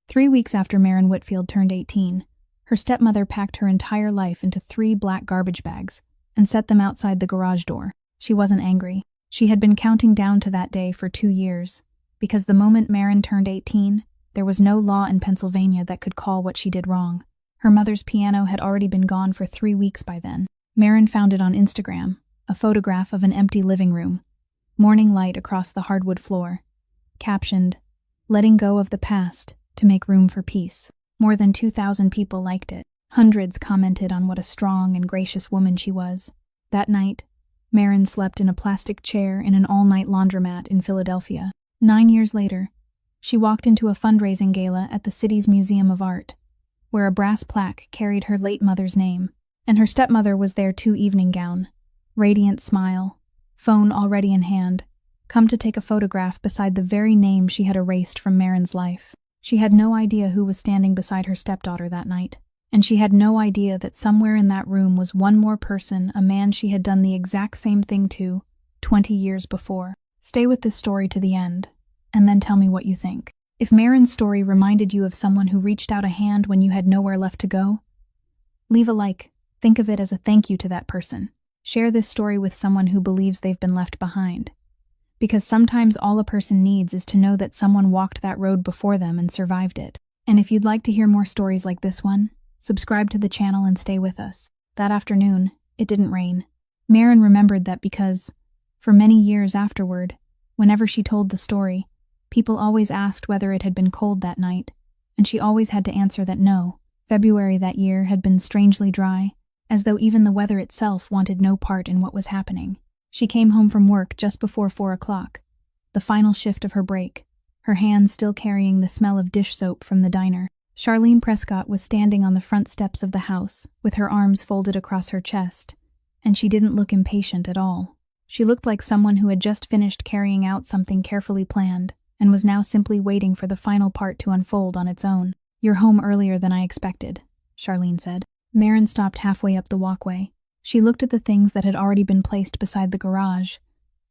3 weeks after Maren Whitfield turned 18, her stepmother packed her entire life into 3 black garbage bags and set them outside the garage door. She wasn't angry. She had been counting down to that day for 2 years, because the moment Maren turned 18, there was no law in Pennsylvania that could call what she did wrong. Her mother's piano had already been gone for 3 weeks by then. Maren found it on Instagram, a photograph of an empty living room, morning light across the hardwood floor, captioned, "Letting go of the past to make room for peace." More than 2,000 people liked it. Hundreds commented on what a strong and gracious woman she was. That night, Maren slept in a plastic chair in an all-night laundromat in Philadelphia. 9 years later, she walked into a fundraising gala at the city's Museum of Art, where a brass plaque carried her late mother's name, and her stepmother was there too, evening gown, radiant smile, phone already in hand, come to take a photograph beside the very name she had erased from Maren's life. She had no idea who was standing beside her stepdaughter that night, and she had no idea that somewhere in that room was one more person, a man she had done the exact same thing to 20 years before. Stay with this story to the end, and then tell me what you think. If Maren's story reminded you of someone who reached out a hand when you had nowhere left to go, leave a like. Think of it as a thank you to that person. Share this story with someone who believes they've been left behind. Because sometimes all a person needs is to know that someone walked that road before them and survived it. And if you'd like to hear more stories like this one, subscribe to the channel and stay with us. That afternoon, it didn't rain. Maren remembered that because, for many years afterward, whenever she told the story, people always asked whether it had been cold that night, and she always had to answer that no. February that year had been strangely dry, as though even the weather itself wanted no part in what was happening. She came home from work just before 4 o'clock, the final shift of her break, her hands still carrying the smell of dish soap from the diner. Charlene Prescott was standing on the front steps of the house, with her arms folded across her chest, and she didn't look impatient at all. She looked like someone who had just finished carrying out something carefully planned, and was now simply waiting for the final part to unfold on its own. "You're home earlier than I expected," Charlene said. Maren stopped halfway up the walkway. She looked at the things that had already been placed beside the garage,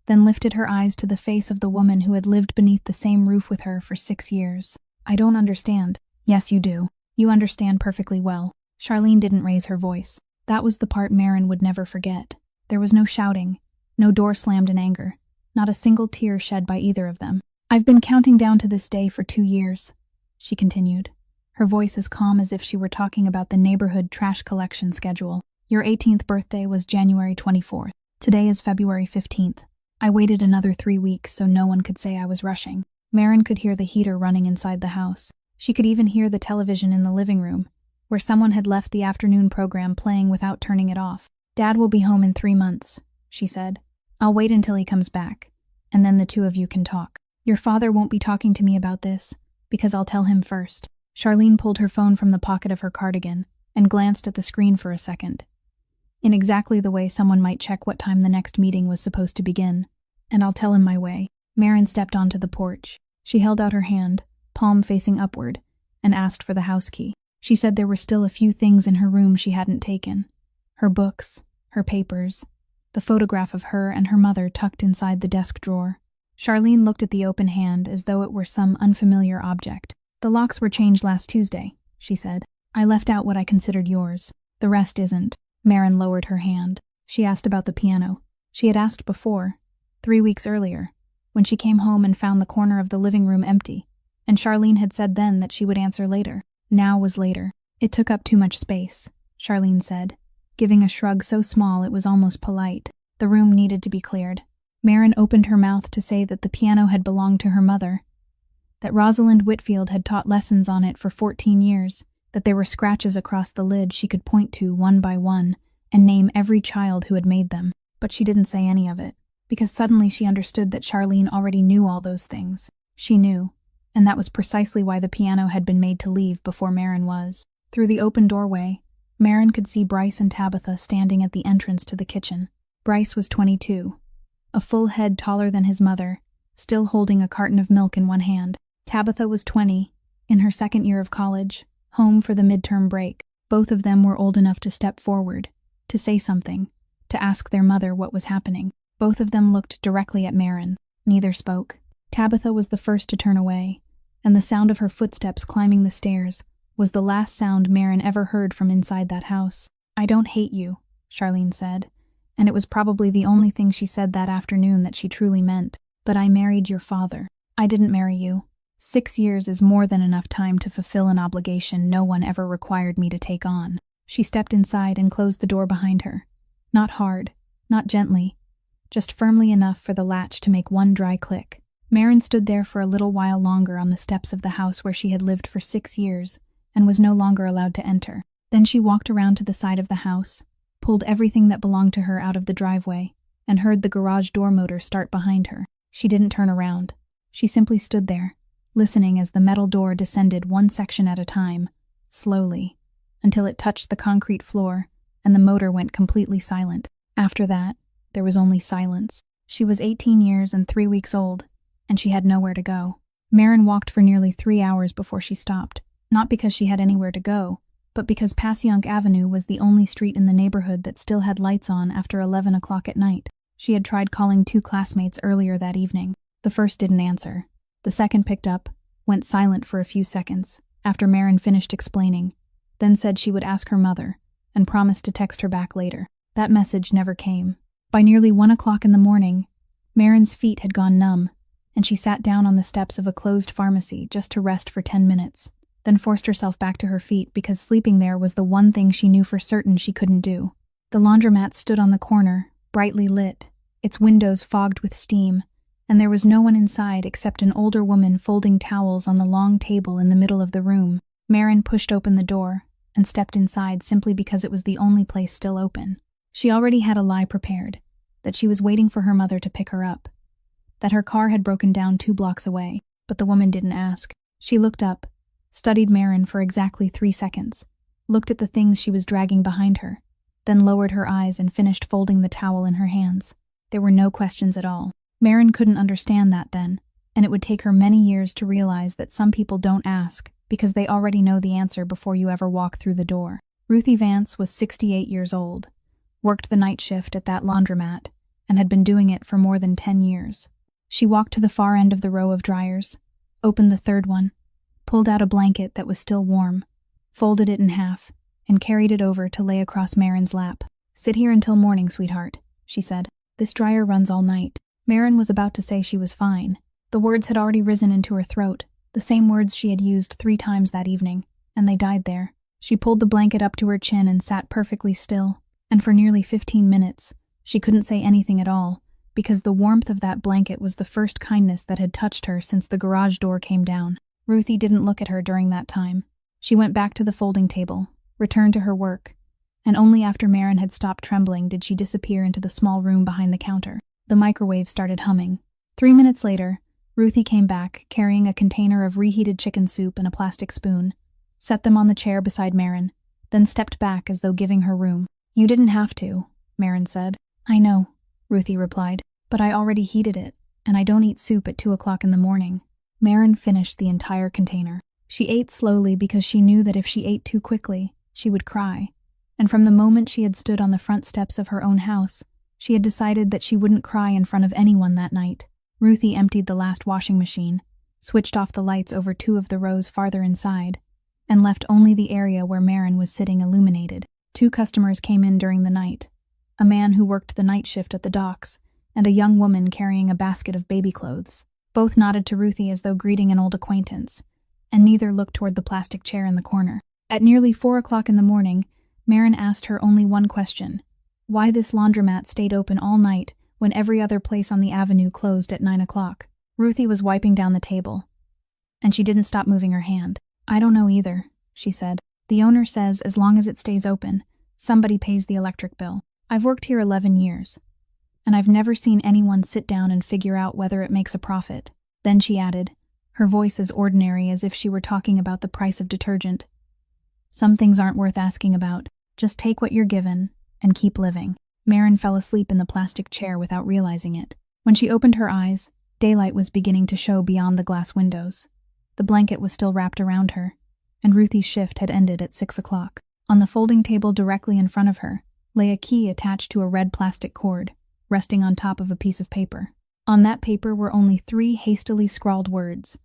then lifted her eyes to the face of the woman who had lived beneath the same roof with her for 6 years. "I don't understand." "Yes, you do. You understand perfectly well." Charlene didn't raise her voice. That was the part Maren would never forget. There was no shouting, no door slammed in anger, not a single tear shed by either of them. "I've been counting down to this day for 2 years, she continued, her voice as calm as if she were talking about the neighborhood trash collection schedule. "Your 18th birthday was January 24th. Today is February 15th. I waited another 3 weeks so no one could say I was rushing." Maren could hear the heater running inside the house. She could even hear the television in the living room, where someone had left the afternoon program playing without turning it off. "Dad will be home in 3 months, she said. "I'll wait until he comes back, and then the two of you can talk. Your father won't be talking to me about this, because I'll tell him first." Charlene pulled her phone from the pocket of her cardigan and glanced at the screen for a second, in exactly the way someone might check what time the next meeting was supposed to begin. "And I'll tell him my way." Maren stepped onto the porch. She held out her hand, palm facing upward, and asked for the house key. She said there were still a few things in her room she hadn't taken. Her books, her papers, the photograph of her and her mother tucked inside the desk drawer. Charlene looked at the open hand as though it were some unfamiliar object. "The locks were changed last Tuesday," she said. "I left out what I considered yours. The rest isn't." Maren lowered her hand. She asked about the piano. She had asked before, 3 weeks earlier, when she came home and found the corner of the living room empty, and Charlene had said then that she would answer later. Now was later. "It took up too much space," Charlene said, giving a shrug so small it was almost polite. The room needed to be cleared. Maren opened her mouth to say that the piano had belonged to her mother, that Rosalind Whitfield had taught lessons on it for 14 years, that there were scratches across the lid she could point to one by one and name every child who had made them. But she didn't say any of it, because suddenly she understood that Charlene already knew all those things. She knew, and that was precisely why the piano had been made to leave before Maren was. Through the open doorway, Maren could see Bryce and Tabitha standing at the entrance to the kitchen. Bryce was 22, a full head taller than his mother, still holding a carton of milk in one hand. Tabitha was 20, in her second year of college, home for the midterm break. Both of them were old enough to step forward, to say something, to ask their mother what was happening. Both of them looked directly at Maren. Neither spoke. Tabitha was the first to turn away, and the sound of her footsteps climbing the stairs was the last sound Maren ever heard from inside that house. "I don't hate you," Charlene said, and it was probably the only thing she said that afternoon that she truly meant. "But I married your father." "I didn't marry you. 6 years is more than enough time to fulfill an obligation no one ever required me to take on." She stepped inside and closed the door behind her. Not hard, not gently, just firmly enough for the latch to make one dry click. Maren stood there for a little while longer on the steps of the house where she had lived for 6 years and was no longer allowed to enter. Then she walked around to the side of the house, pulled everything that belonged to her out of the driveway, and heard the garage door motor start behind her. She didn't turn around. She simply stood there, listening as the metal door descended one section at a time, slowly, until it touched the concrete floor and the motor went completely silent. After that, there was only silence. She was 18 years and 3 weeks old, and she had nowhere to go. Maren walked for nearly 3 hours before she stopped, not because she had anywhere to go, but because Passyunk Avenue was the only street in the neighborhood that still had lights on after 11 o'clock at night. She had tried calling 2 classmates earlier that evening. The first didn't answer. The second picked up, went silent for a few seconds, after Maren finished explaining, then said she would ask her mother, and promised to text her back later. That message never came. By nearly 1 o'clock in the morning, Maren's feet had gone numb, and she sat down on the steps of a closed pharmacy just to rest for 10 minutes, then forced herself back to her feet because sleeping there was the one thing she knew for certain she couldn't do. The laundromat stood on the corner, brightly lit, its windows fogged with steam, and there was no one inside except an older woman folding towels on the long table in the middle of the room. Maren pushed open the door and stepped inside simply because it was the only place still open. She already had a lie prepared, that she was waiting for her mother to pick her up, that her car had broken down 2 blocks away, but the woman didn't ask. She looked up, studied Maren for exactly 3 seconds, looked at the things she was dragging behind her, then lowered her eyes and finished folding the towel in her hands. There were no questions at all. Maren couldn't understand that then, and it would take her many years to realize that some people don't ask because they already know the answer before you ever walk through the door. Ruthie Vance was 68 years old, worked the night shift at that laundromat, and had been doing it for more than 10 years. She walked to the far end of the row of dryers, opened the third one, pulled out a blanket that was still warm, folded it in half, and carried it over to lay across Maren's lap. "Sit here until morning, sweetheart," she said. "This dryer runs all night." Maren was about to say she was fine. The words had already risen into her throat, the same words she had used 3 times that evening, and they died there. She pulled the blanket up to her chin and sat perfectly still, and for nearly 15 minutes, she couldn't say anything at all, because the warmth of that blanket was the first kindness that had touched her since the garage door came down. Ruthie didn't look at her during that time. She went back to the folding table, returned to her work, and only after Maren had stopped trembling did she disappear into the small room behind the counter. The microwave started humming. 3 minutes later, Ruthie came back, carrying a container of reheated chicken soup and a plastic spoon, set them on the chair beside Maren, then stepped back as though giving her room. "You didn't have to," Maren said. "I know," Ruthie replied, "but I already heated it, and I don't eat soup at 2 o'clock in the morning." Maren finished the entire container. She ate slowly because she knew that if she ate too quickly, she would cry, and from the moment she had stood on the front steps of her own house, she had decided that she wouldn't cry in front of anyone that night. Ruthie emptied the last washing machine, switched off the lights over 2 of the rows farther inside, and left only the area where Maren was sitting illuminated. 2 customers came in during the night, a man who worked the night shift at the docks, and a young woman carrying a basket of baby clothes. Both nodded to Ruthie as though greeting an old acquaintance, and neither looked toward the plastic chair in the corner. At nearly 4 o'clock in the morning, Maren asked her only one question: why this laundromat stayed open all night when every other place on the avenue closed at 9 o'clock. Ruthie was wiping down the table, and she didn't stop moving her hand. "I don't know either," she said. "The owner says as long as it stays open, somebody pays the electric bill. I've worked here 11 years, and I've never seen anyone sit down and figure out whether it makes a profit." Then she added, her voice as ordinary as if she were talking about the price of detergent, "Some things aren't worth asking about. Just take what you're given and keep living." Maren fell asleep in the plastic chair without realizing it. When she opened her eyes, daylight was beginning to show beyond the glass windows. The blanket was still wrapped around her, and Ruthie's shift had ended at 6 o'clock. On the folding table directly in front of her lay a key attached to a red plastic cord, resting on top of a piece of paper. On that paper were only 3 hastily scrawled words: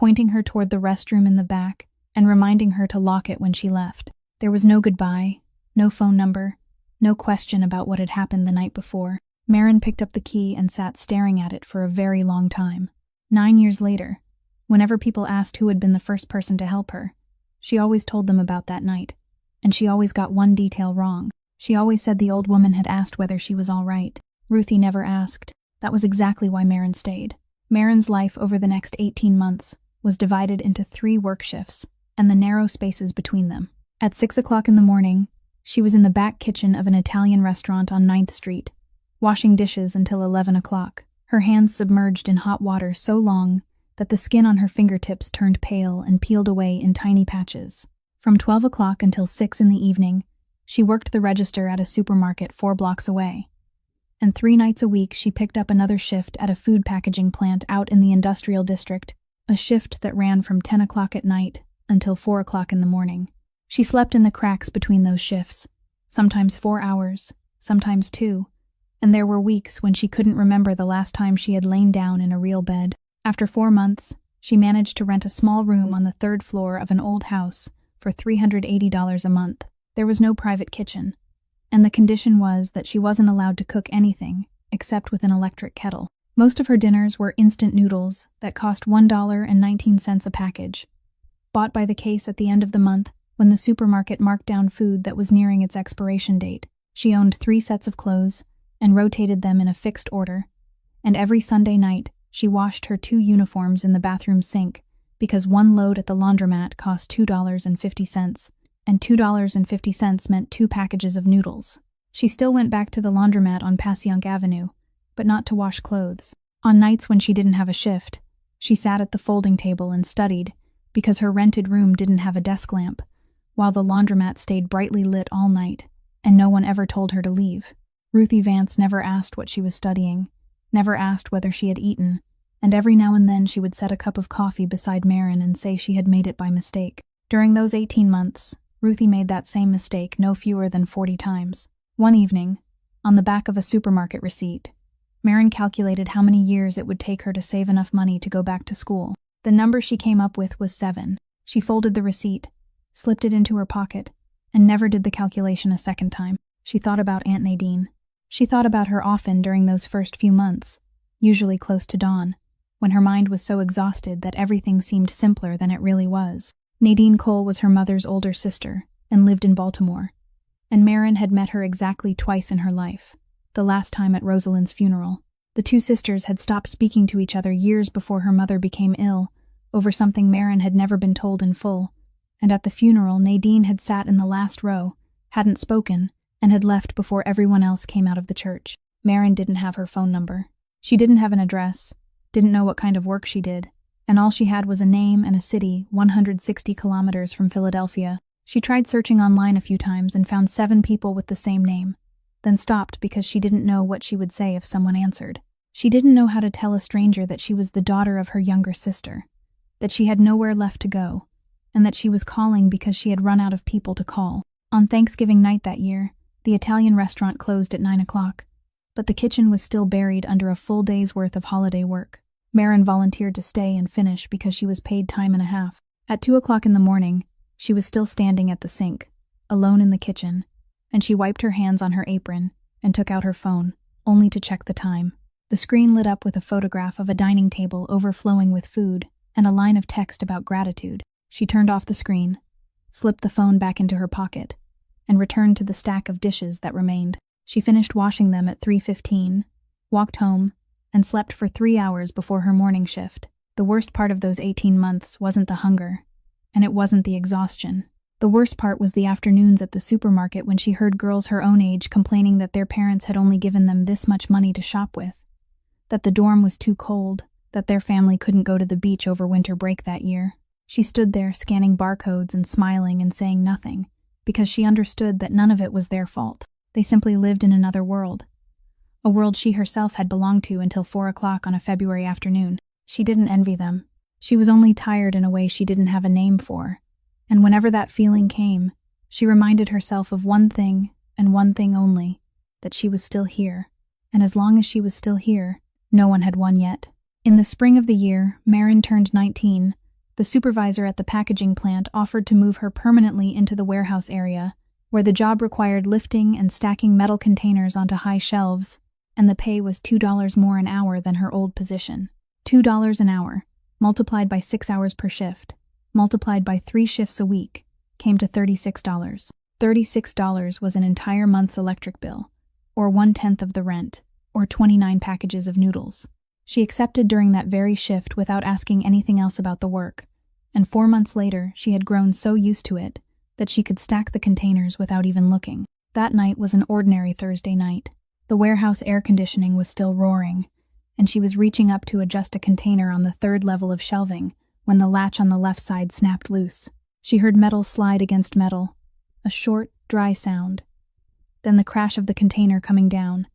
pointing her toward the restroom in the back and reminding her to lock it when she left. There was no goodbye, no phone number, no question about what had happened the night before. Maren picked up the key and sat staring at it for a very long time. 9 years later, whenever people asked who had been the first person to help her, she always told them about that night, and she always got one detail wrong. She always said the old woman had asked whether she was all right. Ruthie never asked. That was exactly why Maren stayed. Maren's life over the next 18 months was divided into 3 work shifts and the narrow spaces between them. At 6 o'clock in the morning, she was in the back kitchen of an Italian restaurant on 9th Street, washing dishes until 11 o'clock, her hands submerged in hot water so long that the skin on her fingertips turned pale and peeled away in tiny patches. From 12 o'clock until 6 in the evening, she worked the register at a supermarket 4 blocks away. And 3 nights a week she picked up another shift at a food packaging plant out in the industrial district, a shift that ran from 10 o'clock at night until 4 o'clock in the morning. She slept in the cracks between those shifts, sometimes 4 hours, sometimes 2, and there were weeks when she couldn't remember the last time she had lain down in a real bed. After 4 months, she managed to rent a small room on the 3rd floor of an old house for $380 a month. There was no private kitchen, and the condition was that she wasn't allowed to cook anything except with an electric kettle. Most of her dinners were instant noodles that cost $1.19 a package, bought by the case at the end of the month when the supermarket marked down food that was nearing its expiration date. She owned 3 sets of clothes and rotated them in a fixed order, and every Sunday night she washed her 2 uniforms in the bathroom sink because one load at the laundromat cost $2.50, and $2.50 meant 2 packages of noodles. She still went back to the laundromat on Passyunk Avenue, but not to wash clothes. On nights when she didn't have a shift, she sat at the folding table and studied because her rented room didn't have a desk lamp, while the laundromat stayed brightly lit all night, and no one ever told her to leave. Ruthie Vance never asked what she was studying, never asked whether she had eaten, and every now and then she would set a cup of coffee beside Maren and say she had made it by mistake. During those 18 months, Ruthie made that same mistake no fewer than 40 times. One evening, on the back of a supermarket receipt, Maren calculated how many years it would take her to save enough money to go back to school. The number she came up with was 7. She folded the receipt, slipped it into her pocket, and never did the calculation a second time. She thought about Aunt Nadine. She thought about her often during those first few months, usually close to dawn, when her mind was so exhausted that everything seemed simpler than it really was. Nadine Cole was her mother's older sister and lived in Baltimore, and Maren had met her exactly twice in her life, the last time at Rosalind's funeral. The 2 sisters had stopped speaking to each other years before her mother became ill, over something Maren had never been told in full, and at the funeral Nadine had sat in the last row, hadn't spoken, and had left before everyone else came out of the church. Maren didn't have her phone number. She didn't have an address, didn't know what kind of work she did, and all she had was a name and a city 160 kilometers from Philadelphia. She tried searching online a few times and found 7 people with the same name, then stopped because she didn't know what she would say if someone answered. She didn't know how to tell a stranger that she was the daughter of her younger sister, that she had nowhere left to go, and that she was calling because she had run out of people to call. On Thanksgiving night that year, the Italian restaurant closed at 9 o'clock, but the kitchen was still buried under a full day's worth of holiday work. Maren volunteered to stay and finish because she was paid time and a half. At 2 o'clock in the morning, she was still standing at the sink, alone in the kitchen, and she wiped her hands on her apron and took out her phone, only to check the time. The screen lit up with a photograph of a dining table overflowing with food and a line of text about gratitude. She turned off the screen, slipped the phone back into her pocket, and returned to the stack of dishes that remained. She finished washing them at 3:15, walked home, and slept for 3 hours before her morning shift. The worst part of those 18 months wasn't the hunger, and it wasn't the exhaustion. The worst part was the afternoons at the supermarket when she heard girls her own age complaining that their parents had only given them this much money to shop with, that the dorm was too cold, that their family couldn't go to the beach over winter break that year. She stood there scanning barcodes and smiling and saying nothing, because she understood that none of it was their fault. They simply lived in another world, a world she herself had belonged to until 4 o'clock on a February afternoon. She didn't envy them. She was only tired in a way she didn't have a name for, and whenever that feeling came, she reminded herself of one thing and one thing only, that she was still here, and as long as she was still here, no one had won yet. In the spring of the year, Maren turned 19, The supervisor at the packaging plant offered to move her permanently into the warehouse area, where the job required lifting and stacking metal containers onto high shelves, and the pay was $2 more an hour than her old position. $2 an hour, multiplied by 6 hours per shift, multiplied by 3 shifts a week, came to $36. $36 was an entire month's electric bill, or 1/10 of the rent, or 29 packages of noodles. She accepted during that very shift without asking anything else about the work, and 4 months later she had grown so used to it that she could stack the containers without even looking. That night was an ordinary Thursday night. The warehouse air conditioning was still roaring, and she was reaching up to adjust a container on the 3rd level of shelving when the latch on the left side snapped loose. She heard metal slide against metal, a short, dry sound, then the crash of the container coming down,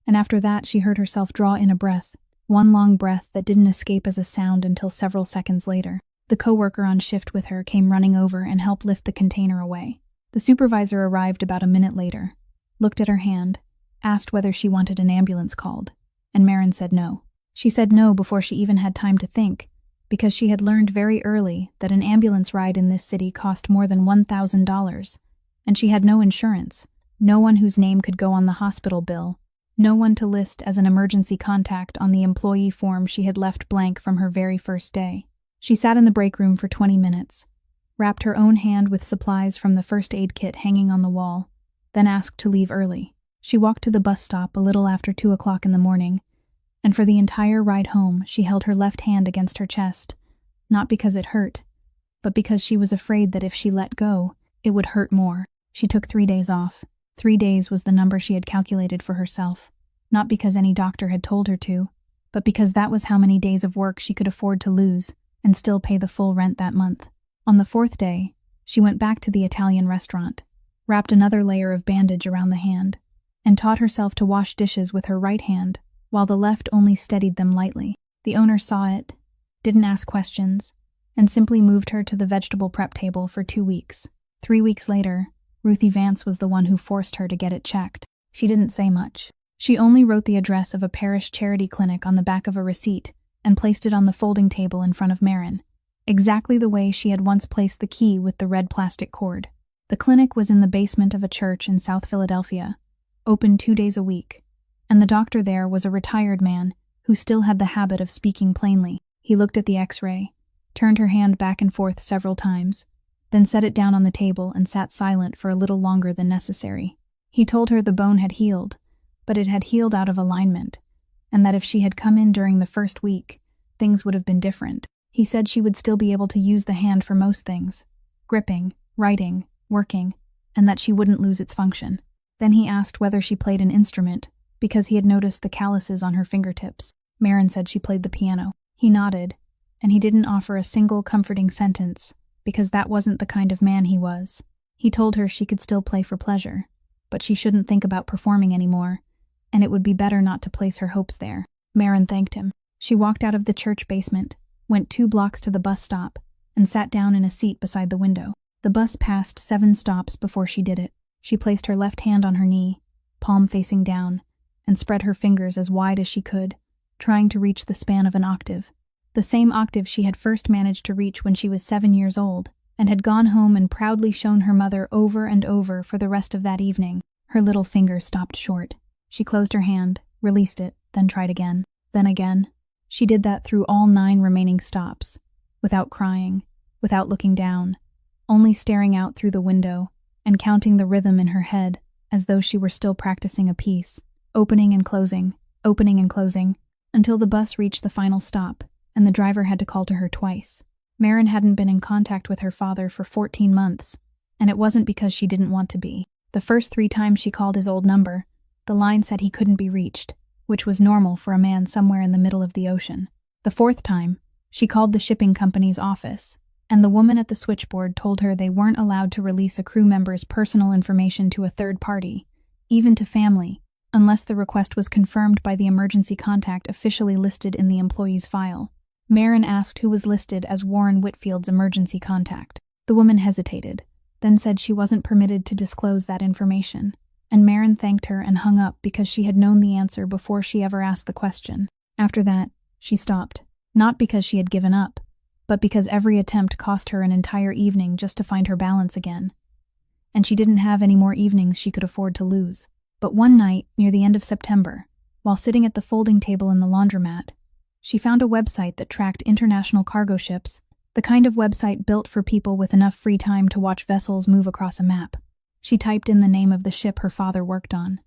and after that she heard herself draw in a breath, one long breath that didn't escape as a sound until several seconds later. The coworker on shift with her came running over and helped lift the container away. The supervisor arrived about a minute later, looked at her hand, asked whether she wanted an ambulance called, and Maren said no. She said no before she even had time to think, because she had learned very early that an ambulance ride in this city cost more than $1,000, and she had no insurance, no one whose name could go on the hospital bill, no one to list as an emergency contact on the employee form she had left blank from her very first day. She sat in the break room for 20 minutes, wrapped her own hand with supplies from the first aid kit hanging on the wall, then asked to leave early. She walked to the bus stop a little after 2 o'clock in the morning, and for the entire ride home she held her left hand against her chest, not because it hurt, but because she was afraid that if she let go, it would hurt more. She took 3 days off. 3 days was the number she had calculated for herself, not because any doctor had told her to, but because that was how many days of work she could afford to lose and still pay the full rent that month. On the 4th day, she went back to the Italian restaurant, wrapped another layer of bandage around the hand, and taught herself to wash dishes with her right hand, while the left only steadied them lightly. The owner saw it, didn't ask questions, and simply moved her to the vegetable prep table for 2 weeks. 3 weeks later, Ruthie Vance was the one who forced her to get it checked. She didn't say much. She only wrote the address of a parish charity clinic on the back of a receipt and placed it on the folding table in front of Maren, exactly the way she had once placed the key with the red plastic cord. The clinic was in the basement of a church in South Philadelphia, open 2 days a week, and the doctor there was a retired man who still had the habit of speaking plainly. He looked at the x-ray, turned her hand back and forth several times, then set it down on the table and sat silent for a little longer than necessary. He told her the bone had healed, but it had healed out of alignment, and that if she had come in during the first week, things would have been different. He said she would still be able to use the hand for most things, gripping, writing, working, and that she wouldn't lose its function. Then he asked whether she played an instrument, because he had noticed the calluses on her fingertips. Maren said she played the piano. He nodded, and he didn't offer a single comforting sentence, because that wasn't the kind of man he was. He told her she could still play for pleasure, but she shouldn't think about performing anymore, and it would be better not to place her hopes there. Maren thanked him. She walked out of the church basement, went 2 blocks to the bus stop, and sat down in a seat beside the window. The bus passed 7 stops before she did it. She placed her left hand on her knee, palm facing down, and spread her fingers as wide as she could, trying to reach the span of an octave. The same octave she had first managed to reach when she was 7 years old, and had gone home and proudly shown her mother over and over for the rest of that evening. Her little finger stopped short. She closed her hand, released it, then tried again. Then again. She did that through all 9 remaining stops, without crying, without looking down, only staring out through the window and counting the rhythm in her head as though she were still practicing a piece, opening and closing, until the bus reached the final stop, and the driver had to call to her twice. Maren hadn't been in contact with her father for 14 months, and it wasn't because she didn't want to be. The first 3 times she called his old number, the line said he couldn't be reached, which was normal for a man somewhere in the middle of the ocean. The 4th time, she called the shipping company's office, and the woman at the switchboard told her they weren't allowed to release a crew member's personal information to a third party, even to family, unless the request was confirmed by the emergency contact officially listed in the employee's file. Maren asked who was listed as Warren Whitfield's emergency contact. The woman hesitated, then said she wasn't permitted to disclose that information, and Maren thanked her and hung up because she had known the answer before she ever asked the question. After that, she stopped, not because she had given up, but because every attempt cost her an entire evening just to find her balance again. And she didn't have any more evenings she could afford to lose. But one night, near the end of September, while sitting at the folding table in the laundromat, she found a website that tracked international cargo ships, the kind of website built for people with enough free time to watch vessels move across a map. She typed in the name of the ship her father worked on,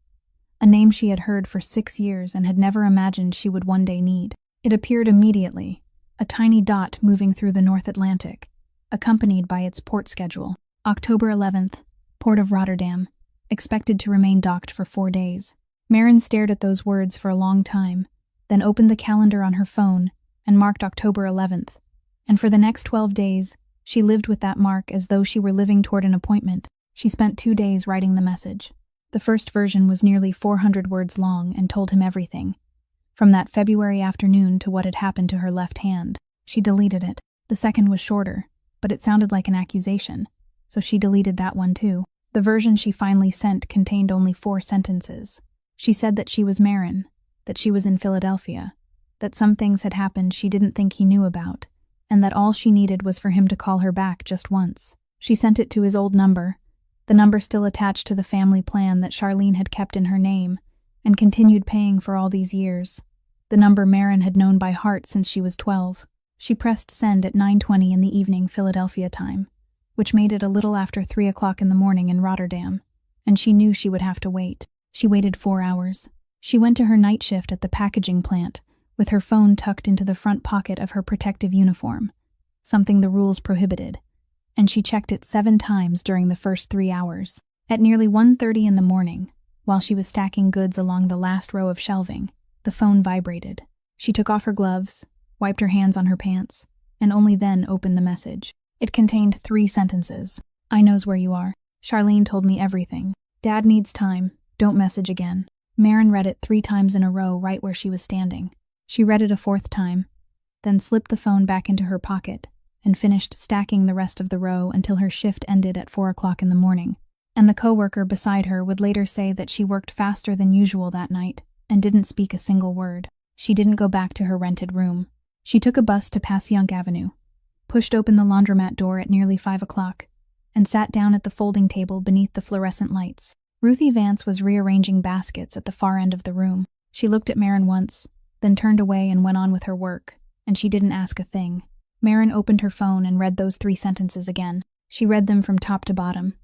a name she had heard for 6 years and had never imagined she would one day need. It appeared immediately, a tiny dot moving through the North Atlantic, accompanied by its port schedule. October 11th, Port of Rotterdam, expected to remain docked for 4 days. Maren stared at those words for a long time, then opened the calendar on her phone and marked October 11th. And for the next 12 days, she lived with that mark as though she were living toward an appointment. She spent 2 days writing the message. The first version was nearly 400 words long and told him everything, from that February afternoon to what had happened to her left hand. She deleted it. The second was shorter, but it sounded like an accusation, so she deleted that one too. The version she finally sent contained only 4 sentences. She said that she was Maren, that she was in Philadelphia, that some things had happened she didn't think he knew about, and that all she needed was for him to call her back just once. She sent it to his old number, the number still attached to the family plan that Charlene had kept in her name and continued paying for all these years, the number Maren had known by heart since she was 12. She pressed send at 9:20 in the evening Philadelphia time, which made it a little after 3 o'clock in the morning in Rotterdam, and she knew she would have to wait. She waited 4 hours. She went to her night shift at the packaging plant, with her phone tucked into the front pocket of her protective uniform, something the rules prohibited, and she checked it 7 times during the first 3 hours. At nearly 1:30 in the morning, while she was stacking goods along the last row of shelving, the phone vibrated. She took off her gloves, wiped her hands on her pants, and only then opened the message. It contained 3 sentences. "I knows where you are. Charlene told me everything. Dad needs time. Don't message again." Maren read it 3 times in a row right where she was standing. She read it a 4th time, then slipped the phone back into her pocket and finished stacking the rest of the row until her shift ended at 4 o'clock in the morning. And the coworker beside her would later say that she worked faster than usual that night and didn't speak a single word. She didn't go back to her rented room. She took a bus to Passyunk Avenue, pushed open the laundromat door at nearly 5 o'clock, and sat down at the folding table beneath the fluorescent lights. Ruthie Vance was rearranging baskets at the far end of the room. She looked at Maren once, then turned away and went on with her work, and she didn't ask a thing. Maren opened her phone and read those 3 sentences again. She read them from top to bottom,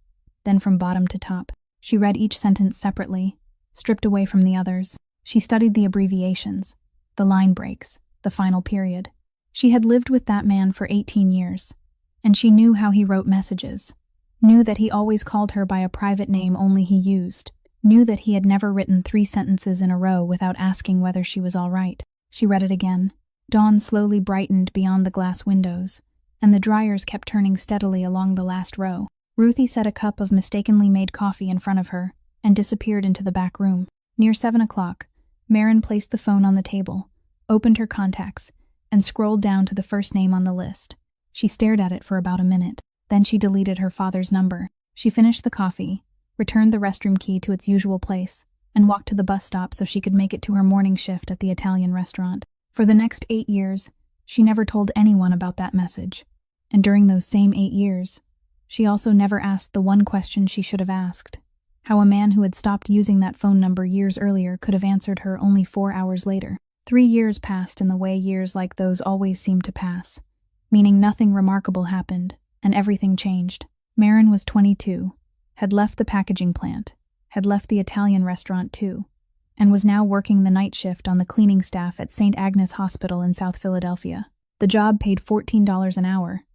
then from bottom to top. She read each sentence separately, stripped away from the others. She studied the abbreviations, the line breaks, the final period. She had lived with that man for 18 years, and she knew how he wrote messages, knew that he always called her by a private name only he used, knew that he had never written 3 sentences in a row without asking whether she was all right. She read it again. Dawn slowly brightened beyond the glass windows, and the dryers kept turning steadily along the last row. Ruthie set a cup of mistakenly made coffee in front of her and disappeared into the back room. Near 7 o'clock, Maren placed the phone on the table, opened her contacts, and scrolled down to the first name on the list. She stared at it for about a minute. Then she deleted her father's number. She finished the coffee, returned the restroom key to its usual place, and walked to the bus stop so she could make it to her morning shift at the Italian restaurant. For the next 8 years, she never told anyone about that message. And during those same 8 years, she also never asked the one question she should have asked: how a man who had stopped using that phone number years earlier could have answered her only 4 hours later. 3 years passed in the way years like those always seem to pass, meaning nothing remarkable happened, and everything changed. Maren was 22, had left the packaging plant, had left the Italian restaurant too, and was now working the night shift on the cleaning staff at St. Agnes Hospital in South Philadelphia. The job paid $14 an hour,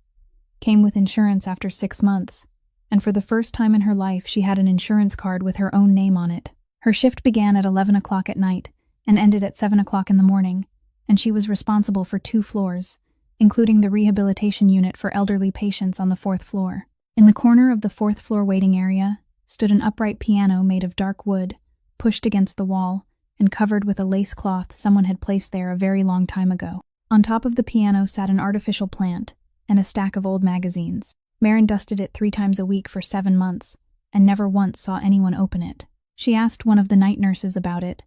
came with insurance after 6 months, and for the first time in her life she had an insurance card with her own name on it. Her shift began at 11 o'clock at night and ended at 7 o'clock in the morning, and she was responsible for 2 floors, including the rehabilitation unit for elderly patients on the 4th floor. In the corner of the 4th floor waiting area stood an upright piano made of dark wood, pushed against the wall and covered with a lace cloth someone had placed there a very long time ago. On top of the piano sat an artificial plant and a stack of old magazines. Maren dusted it 3 times a week for 7 months and never once saw anyone open it. She asked one of the night nurses about it,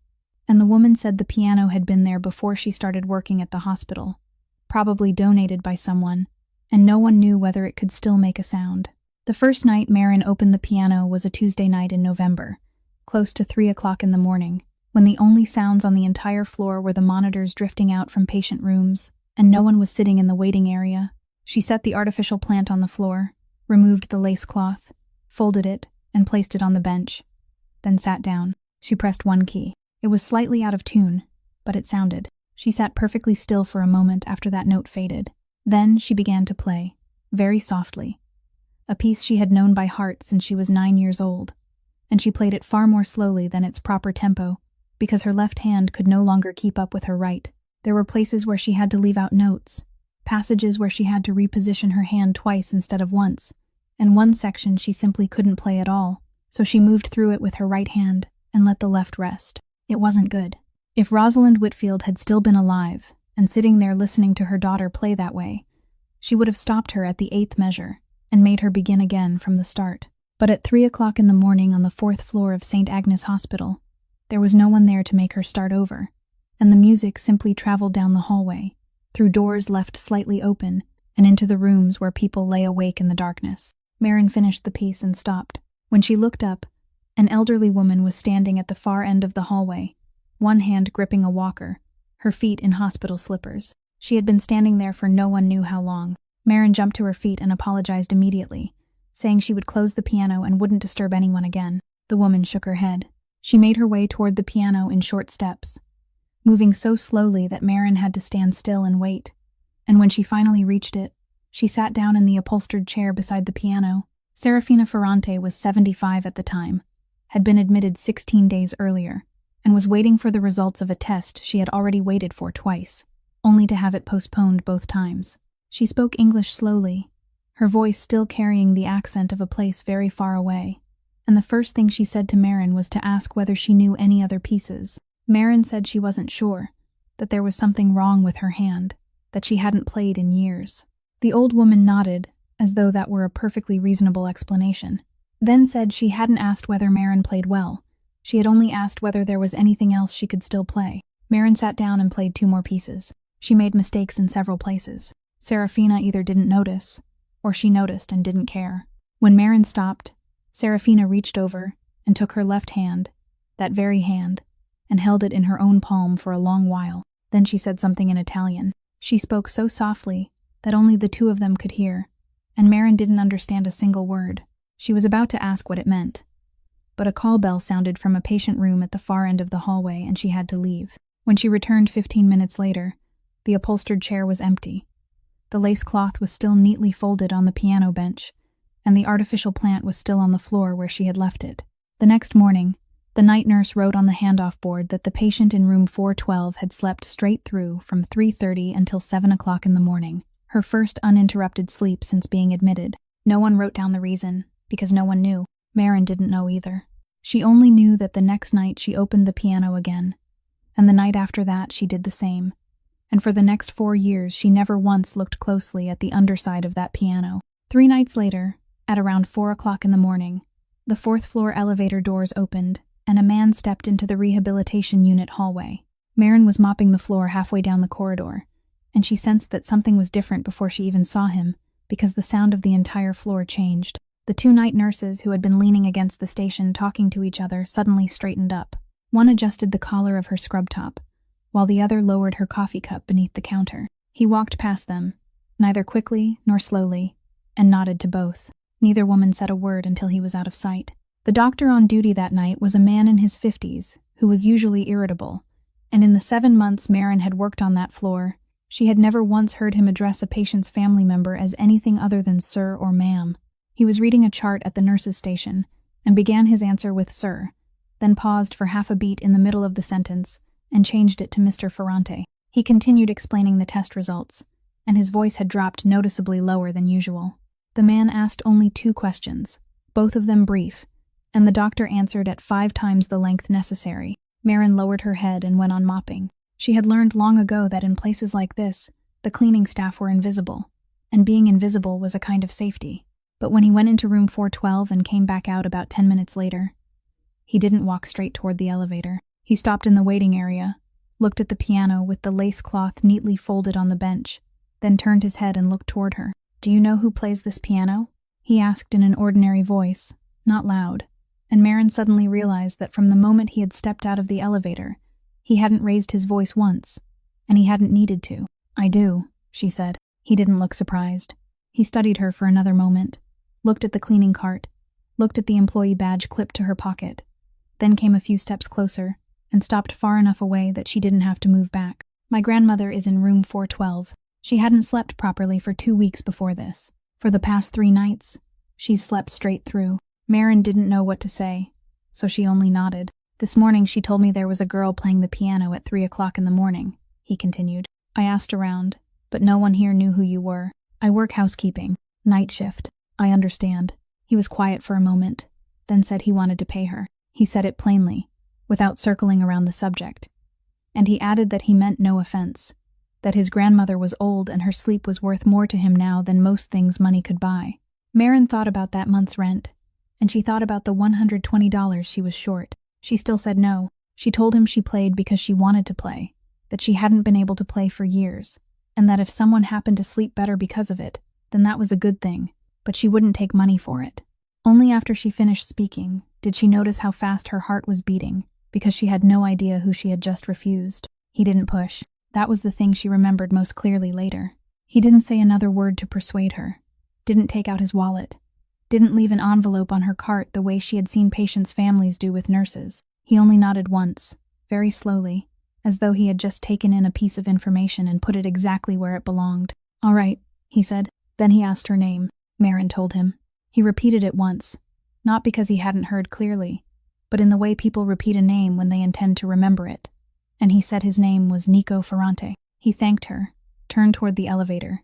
and the woman said the piano had been there before she started working at the hospital, probably donated by someone, and no one knew whether it could still make a sound. The first night Marin opened the piano was a Tuesday night in November, close to 3 o'clock in the morning, when the only sounds on the entire floor were the monitors drifting out from patient rooms, and no one was sitting in the waiting area. She set the artificial plant on the floor, removed the lace cloth, folded it, and placed it on the bench, then sat down. She pressed one key. It was slightly out of tune, but it sounded. She sat perfectly still for a moment after that note faded. Then she began to play, very softly, a piece she had known by heart since she was 9 years old, and she played it far more slowly than its proper tempo, because her left hand could no longer keep up with her right. There were places where she had to leave out notes, passages where she had to reposition her hand twice instead of once, and one section she simply couldn't play at all, so she moved through it with her right hand and let the left rest. It wasn't good. If Rosalind Whitfield had still been alive and sitting there listening to her daughter play that way, she would have stopped her at the 8th measure and made her begin again from the start. But at 3 o'clock in the morning on the 4th floor of St. Agnes Hospital, there was no one there to make her start over, and the music simply traveled down the hallway, through doors left slightly open, and into the rooms where people lay awake in the darkness. Marin finished the piece and stopped. When she looked up, an elderly woman was standing at the far end of the hallway, one hand gripping a walker, her feet in hospital slippers. She had been standing there for no one knew how long. Marin jumped to her feet and apologized immediately, saying she would close the piano and wouldn't disturb anyone again. The woman shook her head. She made her way toward the piano in short steps, moving so slowly that Marin had to stand still and wait. And when she finally reached it, she sat down in the upholstered chair beside the piano. Serafina Ferrante was 75 at the time, had been admitted 16 days earlier, and was waiting for the results of a test she had already waited for twice, only to have it postponed both times. She spoke English slowly, her voice still carrying the accent of a place very far away, and the first thing she said to Marin was to ask whether she knew any other pieces. Marin said she wasn't sure, that there was something wrong with her hand, that she hadn't played in years. The old woman nodded, as though that were a perfectly reasonable explanation, then said she hadn't asked whether Marin played well. She had only asked whether there was anything else she could still play. Marin sat down and played 2 more pieces. She made mistakes in several places. Serafina either didn't notice, or she noticed and didn't care. When Marin stopped, Serafina reached over and took her left hand, that very hand, and held it in her own palm for a long while. Then she said something in Italian. She spoke so softly that only the 2 of them could hear, and Marin didn't understand a single word. She was about to ask what it meant, but a call bell sounded from a patient room at the far end of the hallway and she had to leave. When she returned 15 minutes later, the upholstered chair was empty. The lace cloth was still neatly folded on the piano bench, and the artificial plant was still on the floor where she had left it. The next morning, the night nurse wrote on the handoff board that the patient in room 412 had slept straight through from 3:30 until 7 o'clock in the morning, her first uninterrupted sleep since being admitted. No one wrote down the reason, because no one knew. Marin didn't know either. She only knew that the next night she opened the piano again, and the night after that she did the same. And for the next 4 years she never once looked closely at the underside of that piano. 3 nights later, at around 4 o'clock in the morning, the 4th floor elevator doors opened, and a man stepped into the rehabilitation unit hallway. Marin was mopping the floor halfway down the corridor, and she sensed that something was different before she even saw him, because the sound of the entire floor changed. The 2 night nurses who had been leaning against the station talking to each other suddenly straightened up. One adjusted the collar of her scrub top, while the other lowered her coffee cup beneath the counter. He walked past them, neither quickly nor slowly, and nodded to both. Neither woman said a word until he was out of sight. The doctor on duty that night was a man in his 50s, who was usually irritable, and in the 7 months Marin had worked on that floor, she had never once heard him address a patient's family member as anything other than sir or ma'am. He was reading a chart at the nurse's station, and began his answer with sir, then paused for half a beat in the middle of the sentence, and changed it to Mr. Ferrante. He continued explaining the test results, and his voice had dropped noticeably lower than usual. The man asked only 2 questions, both of them brief, and the doctor answered at 5 times the length necessary. Marin lowered her head and went on mopping. She had learned long ago that in places like this, the cleaning staff were invisible, and being invisible was a kind of safety. But when he went into room 412 and came back out about 10 minutes later, he didn't walk straight toward the elevator. He stopped in the waiting area, looked at the piano with the lace cloth neatly folded on the bench, then turned his head and looked toward her. "Do you know who plays this piano?" he asked in an ordinary voice, not loud, and Marin suddenly realized that from the moment he had stepped out of the elevator, he hadn't raised his voice once, and he hadn't needed to. "I do," she said. He didn't look surprised. He studied her for another moment, looked at the cleaning cart, looked at the employee badge clipped to her pocket, then came a few steps closer and stopped far enough away that she didn't have to move back. "My grandmother is in room 412. She hadn't slept properly for 2 weeks before this. For the past 3 nights, she's slept straight through." Marin didn't know what to say, so she only nodded. "This morning she told me there was a girl playing the piano at 3 o'clock in the morning," he continued. "I asked around, but no one here knew who you were. I work housekeeping, night shift. I understand." He was quiet for a moment, then said he wanted to pay her. He said it plainly, without circling around the subject. And he added that he meant no offense, that his grandmother was old and her sleep was worth more to him now than most things money could buy. Marin thought about that month's rent, and she thought about the $120 she was short. She still said no. She told him she played because she wanted to play, that she hadn't been able to play for years, and that if someone happened to sleep better because of it, then that was a good thing, but she wouldn't take money for it. Only after she finished speaking did she notice how fast her heart was beating, because she had no idea who she had just refused. He didn't push. That was the thing she remembered most clearly later. He didn't say another word to persuade her, didn't take out his wallet, didn't leave an envelope on her cart the way she had seen patients' families do with nurses. He only nodded once, very slowly, as though he had just taken in a piece of information and put it exactly where it belonged. "All right," he said. Then he asked her name. Marin told him. He repeated it once, not because he hadn't heard clearly, but in the way people repeat a name when they intend to remember it. And he said his name was Nico Ferrante. He thanked her, turned toward the elevator,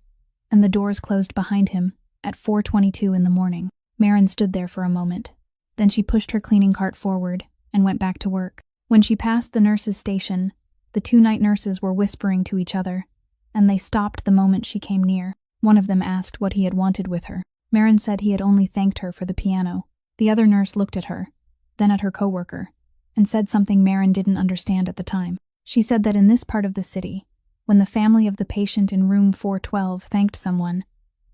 and the doors closed behind him at 4:22 in the morning. Marin stood there for a moment. Then she pushed her cleaning cart forward and went back to work. When she passed the nurses' station, the 2 night nurses were whispering to each other, and they stopped the moment she came near. One of them asked what he had wanted with her. Marin said he had only thanked her for the piano. The other nurse looked at her, then at her coworker, and said something Marin didn't understand at the time. She said that in this part of the city, when the family of the patient in room 412 thanked someone,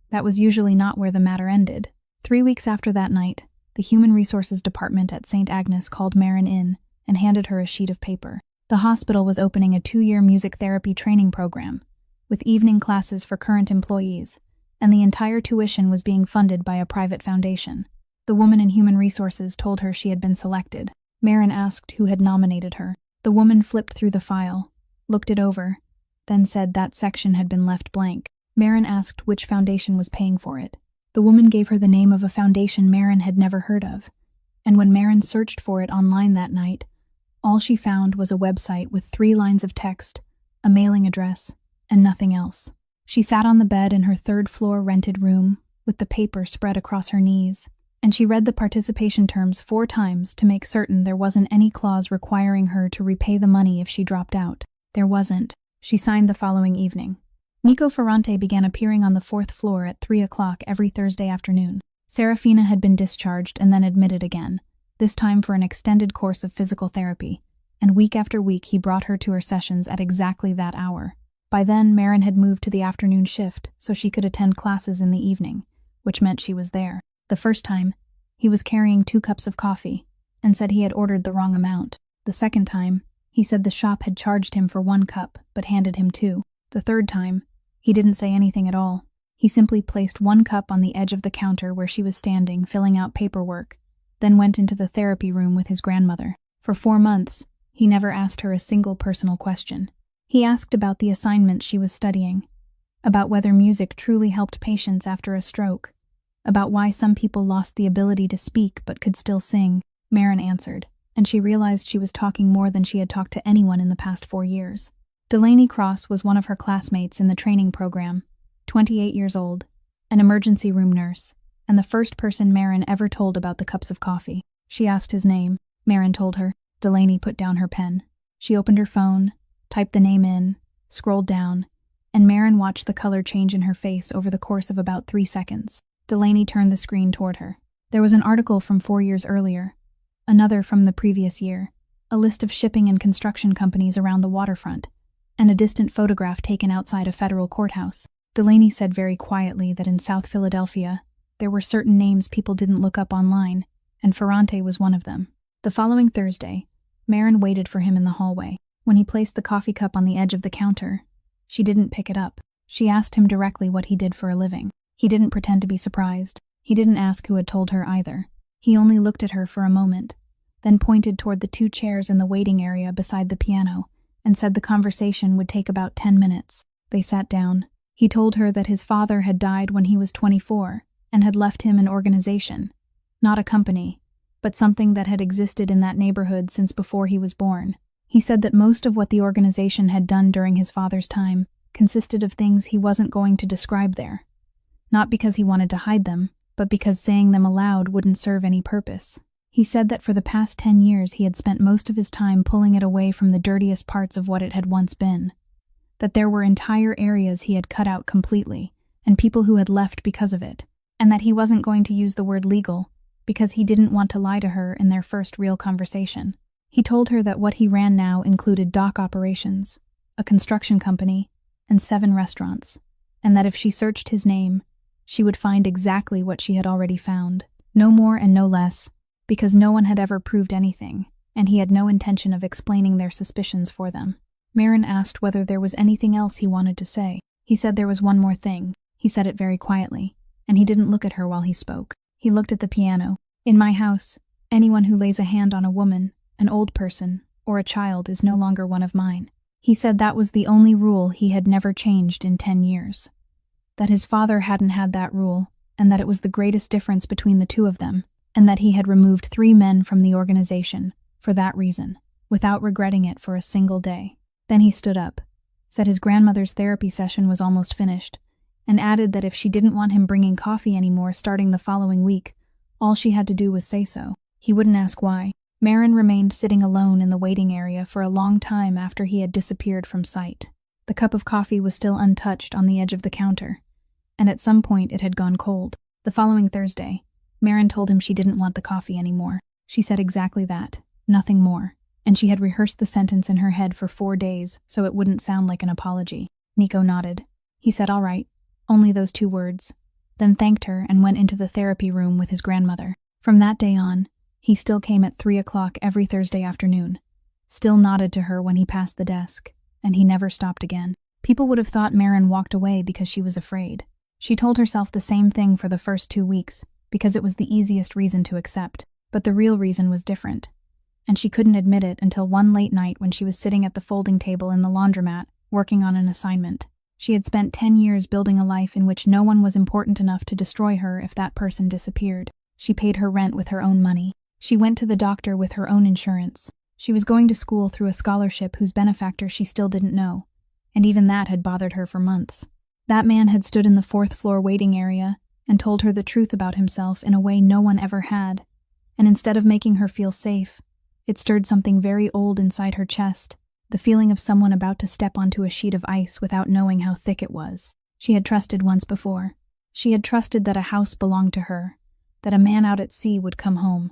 that was usually not where the matter ended. 3 weeks after that night, the Human Resources Department at St. Agnes called Marin in and handed her a sheet of paper. The hospital was opening a 2-year music therapy training program, with evening classes for current employees, and the entire tuition was being funded by a private foundation. The woman in Human Resources told her she had been selected. Marin asked who had nominated her. The woman flipped through the file, looked it over, then said that section had been left blank. Marin asked which foundation was paying for it. The woman gave her the name of a foundation Marin had never heard of, and when Marin searched for it online that night, all she found was a website with 3 lines of text, a mailing address, and nothing else. She sat on the bed in her 3rd-floor rented room, with the paper spread across her knees, and she read the participation terms 4 times to make certain there wasn't any clause requiring her to repay the money if she dropped out. There wasn't. She signed the following evening. Nico Ferrante began appearing on the 4th floor at 3 o'clock every Thursday afternoon. Serafina had been discharged and then admitted again, this time for an extended course of physical therapy, and week after week he brought her to her sessions at exactly that hour. By then, Marin had moved to the afternoon shift so she could attend classes in the evening, which meant she was there. The first time, he was carrying 2 cups of coffee and said he had ordered the wrong amount. The second time, he said the shop had charged him for 1 cup but handed him 2. The third time, he didn't say anything at all. He simply placed 1 cup on the edge of the counter where she was standing, filling out paperwork, then went into the therapy room with his grandmother. For 4 months, he never asked her a single personal question. He asked about the assignments she was studying, about whether music truly helped patients after a stroke, about why some people lost the ability to speak but could still sing. Marin answered, and she realized she was talking more than she had talked to anyone in the past 4 years. Delaney Cross was one of her classmates in the training program, 28 years old, an emergency room nurse, and the first person Marin ever told about the cups of coffee. She asked his name. Marin told her. Delaney put down her pen. She opened her phone, typed the name in, scrolled down, and Marin watched the color change in her face over the course of about 3 seconds. Delaney turned the screen toward her. There was an article from 4 years earlier, another from the previous year, a list of shipping and construction companies around the waterfront, and a distant photograph taken outside a federal courthouse. Delaney said very quietly that in South Philadelphia, there were certain names people didn't look up online, and Ferrante was one of them. The following Thursday, Marin waited for him in the hallway. When he placed the coffee cup on the edge of the counter, she didn't pick it up. She asked him directly what he did for a living. He didn't pretend to be surprised. He didn't ask who had told her either. He only looked at her for a moment, then pointed toward the 2 chairs in the waiting area beside the piano, and said the conversation would take about 10 minutes. They sat down. He told her that his father had died when he was 24 and had left him an organization, not a company, but something that had existed in that neighborhood since before he was born. He said that most of what the organization had done during his father's time consisted of things he wasn't going to describe there. Not because he wanted to hide them, but because saying them aloud wouldn't serve any purpose. He said that for the past 10 years he had spent most of his time pulling it away from the dirtiest parts of what it had once been. That there were entire areas he had cut out completely, and people who had left because of it, and that he wasn't going to use the word legal because he didn't want to lie to her in their first real conversation. He told her that what he ran now included dock operations, a construction company, and 7 restaurants, and that if she searched his name, she would find exactly what she had already found, no more and no less, because no one had ever proved anything, and he had no intention of explaining their suspicions for them. Marin asked whether there was anything else he wanted to say. He said there was one more thing. He said it very quietly, and he didn't look at her while he spoke. He looked at the piano. In my house, anyone who lays a hand on a woman, an old person, or a child is no longer one of mine. He said that was the only rule he had never changed in 10 years. That his father hadn't had that rule, and that it was the greatest difference between the two of them, and that he had removed 3 men from the organization for that reason, without regretting it for a single day. Then he stood up, said his grandmother's therapy session was almost finished, and added that if she didn't want him bringing coffee anymore starting the following week, all she had to do was say so. He wouldn't ask why. Marin remained sitting alone in the waiting area for a long time after he had disappeared from sight. The cup of coffee was still untouched on the edge of the counter, and at some point it had gone cold. The following Thursday, Marin told him she didn't want the coffee anymore. She said exactly that, nothing more, and she had rehearsed the sentence in her head for 4 days so it wouldn't sound like an apology. Nico nodded. He said all right, only those 2 words, then thanked her and went into the therapy room with his grandmother. From that day on, he still came at 3 o'clock every Thursday afternoon, still nodded to her when he passed the desk, and he never stopped again. People would have thought Marin walked away because she was afraid. She told herself the same thing for the first 2 weeks, because it was the easiest reason to accept, but the real reason was different. And she couldn't admit it until one late night when she was sitting at the folding table in the laundromat, working on an assignment. She had spent 10 years building a life in which no one was important enough to destroy her if that person disappeared. She paid her rent with her own money. She went to the doctor with her own insurance. She was going to school through a scholarship whose benefactor she still didn't know, and even that had bothered her for months. That man had stood in the 4th floor waiting area and told her the truth about himself in a way no one ever had, and instead of making her feel safe, it stirred something very old inside her chest, the feeling of someone about to step onto a sheet of ice without knowing how thick it was. She had trusted once before. She had trusted that a house belonged to her, that a man out at sea would come home,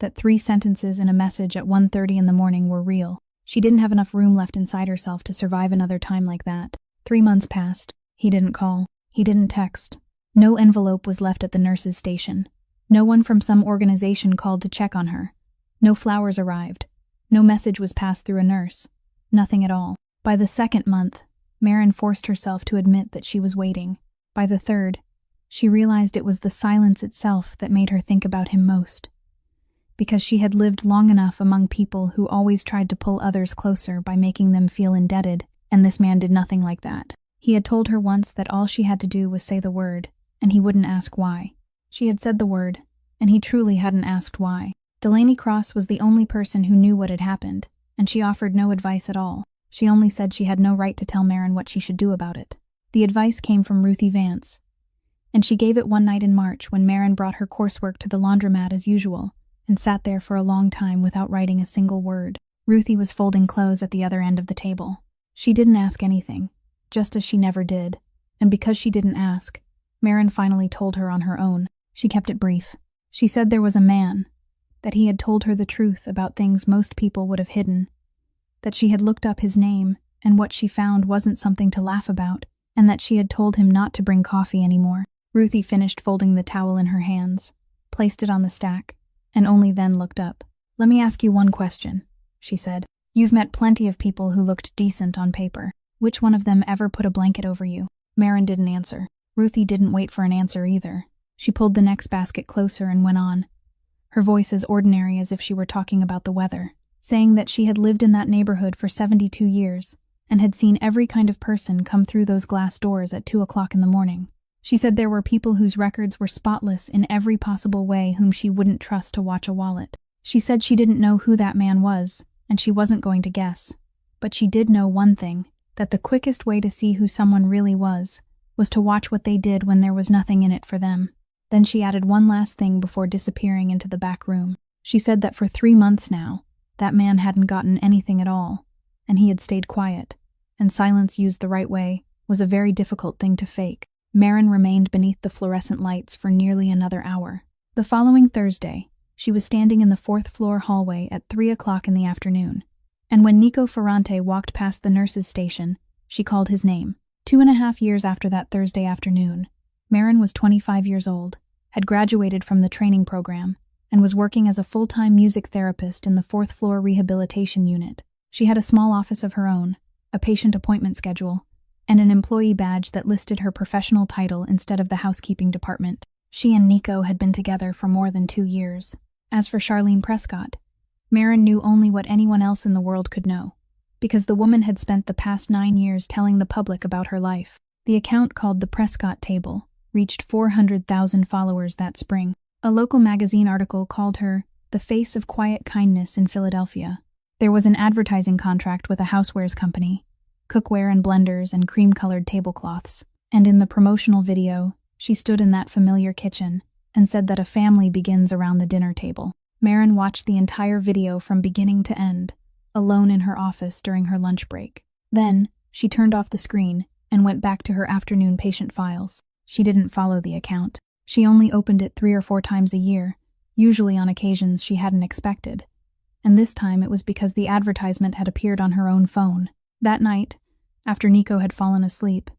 that 3 sentences in a message at 1:30 in the morning were real. She didn't have enough room left inside herself to survive another time like that. 3 months passed. He didn't call. He didn't text. No envelope was left at the nurse's station. No one from some organization called to check on her. No flowers arrived. No message was passed through a nurse. Nothing at all. By the 2nd month, Marin forced herself to admit that she was waiting. By the 3rd, she realized it was the silence itself that made her think about him most. Because she had lived long enough among people who always tried to pull others closer by making them feel indebted, and this man did nothing like that. He had told her once that all she had to do was say the word, and he wouldn't ask why. She had said the word, and he truly hadn't asked why. Delaney Cross was the only person who knew what had happened, and she offered no advice at all. She only said she had no right to tell Marin what she should do about it. The advice came from Ruthie Vance, and she gave it one night in March when Marin brought her coursework to the laundromat as usual, and sat there for a long time without writing a single word. Ruthie was folding clothes at the other end of the table. She didn't ask anything, just as she never did, and because she didn't ask, Marin finally told her on her own. She kept it brief. She said there was a man, that he had told her the truth about things most people would have hidden, that she had looked up his name, and what she found wasn't something to laugh about, and that she had told him not to bring coffee anymore. Ruthie finished folding the towel in her hands, placed it on the stack, and only then looked up. "Let me ask you one question," she said. "You've met plenty of people who looked decent on paper. Which one of them ever put a blanket over you?" Maren didn't answer. Ruthie didn't wait for an answer either. She pulled the next basket closer and went on, her voice as ordinary as if she were talking about the weather, saying that she had lived in that neighborhood for 72 years and had seen every kind of person come through those glass doors at 2 o'clock in the morning. She said there were people whose records were spotless in every possible way whom she wouldn't trust to watch a wallet. She said she didn't know who that man was, and she wasn't going to guess. But she did know one thing, that the quickest way to see who someone really was to watch what they did when there was nothing in it for them. Then she added one last thing before disappearing into the back room. She said that for 3 months now, that man hadn't gotten anything at all, and he had stayed quiet, and silence used the right way was a very difficult thing to fake. Maren remained beneath the fluorescent lights for nearly another hour. The following Thursday, she was standing in the 4th-floor hallway at 3 o'clock in the afternoon, and when Nico Ferrante walked past the nurse's station, she called his name. 2.5 years after that Thursday afternoon, Maren was 25 years old, had graduated from the training program, and was working as a full-time music therapist in the 4th-floor rehabilitation unit. She had a small office of her own, a patient appointment schedule, and an employee badge that listed her professional title instead of the housekeeping department. She and Nico had been together for more than 2 years. As for Charlene Prescott, Maren knew only what anyone else in the world could know, because the woman had spent the past 9 years telling the public about her life. The account called The Prescott Table reached 400,000 followers that spring. A local magazine article called her the face of quiet kindness in Philadelphia. There was an advertising contract with a housewares company, cookware and blenders and cream-colored tablecloths, and in the promotional video, she stood in that familiar kitchen and said that a family begins around the dinner table. Maren watched the entire video from beginning to end, alone in her office during her lunch break. Then, she turned off the screen and went back to her afternoon patient files. She didn't follow the account. She only opened it 3 or 4 times a year, usually on occasions she hadn't expected. And this time it was because the advertisement had appeared on her own phone. That night, after Nico had fallen asleep,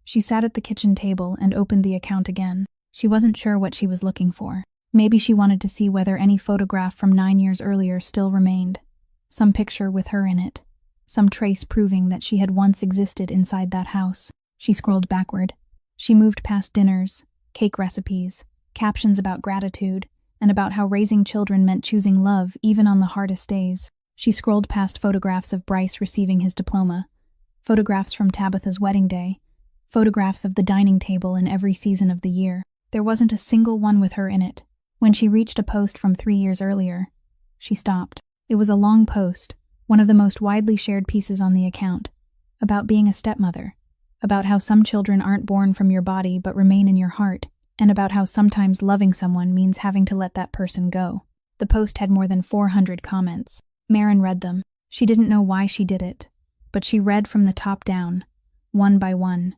she sat at the kitchen table and opened the account again. She wasn't sure what she was looking for. Maybe she wanted to see whether any photograph from 9 years earlier still remained. Some picture with her in it. Some trace proving that she had once existed inside that house. She scrolled backward. She moved past dinners, cake recipes, captions about gratitude, and about how raising children meant choosing love even on the hardest days. She scrolled past photographs of Bryce receiving his diploma, photographs from Tabitha's wedding day, photographs of the dining table in every season of the year. There wasn't a single one with her in it. When she reached a post from 3 years earlier, she stopped. It was a long post, one of the most widely shared pieces on the account, about being a stepmother, about how some children aren't born from your body but remain in your heart, and about how sometimes loving someone means having to let that person go. The post had more than 400 comments. Maren read them. She didn't know why she did it, but she read from the top down, one by one,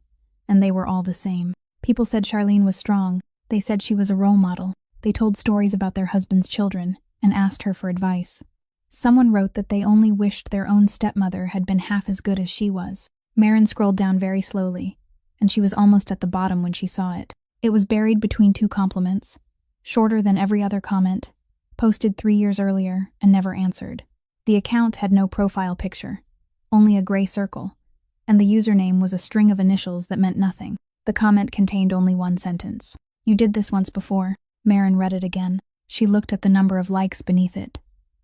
and they were all the same. People said Charlene was strong. They said she was a role model. They told stories about their husband's children and asked her for advice. Someone wrote that they only wished their own stepmother had been half as good as she was. Maren scrolled down very slowly, and she was almost at the bottom when she saw it. It was buried between 2 compliments, shorter than every other comment, posted 3 years earlier and never answered. The account had no profile picture, only a gray circle, and the username was a string of initials that meant nothing. The comment contained only one sentence. "You did this once before." Maren read it again. She looked at the number of likes beneath it.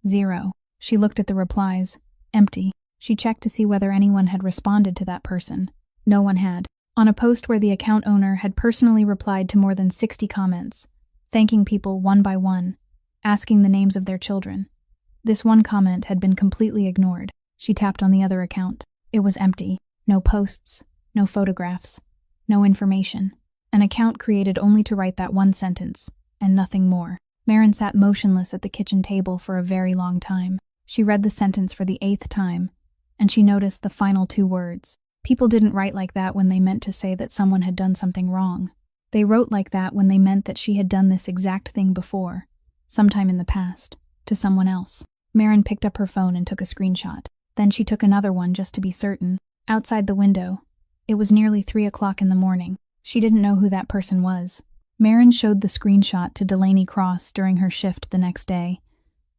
0. She looked at the replies. Empty. She checked to see whether anyone had responded to that person. No one had. On a post where the account owner had personally replied to more than 60 comments, thanking people one by one, asking the names of their children. This one comment had been completely ignored. She tapped on the other account. It was empty. No posts, no photographs, no information. An account created only to write that one sentence, and nothing more. Maren sat motionless at the kitchen table for a very long time. She read the sentence for the 8th time, and she noticed the final 2 words. People didn't write like that when they meant to say that someone had done something wrong. They wrote like that when they meant that she had done this exact thing before, sometime in the past, to someone else. Maren picked up her phone and took a screenshot. Then she took another one just to be certain. Outside the window, It was nearly 3 o'clock in the morning. She didn't know who that person was. Marin showed the screenshot to Delaney Cross during her shift the next day,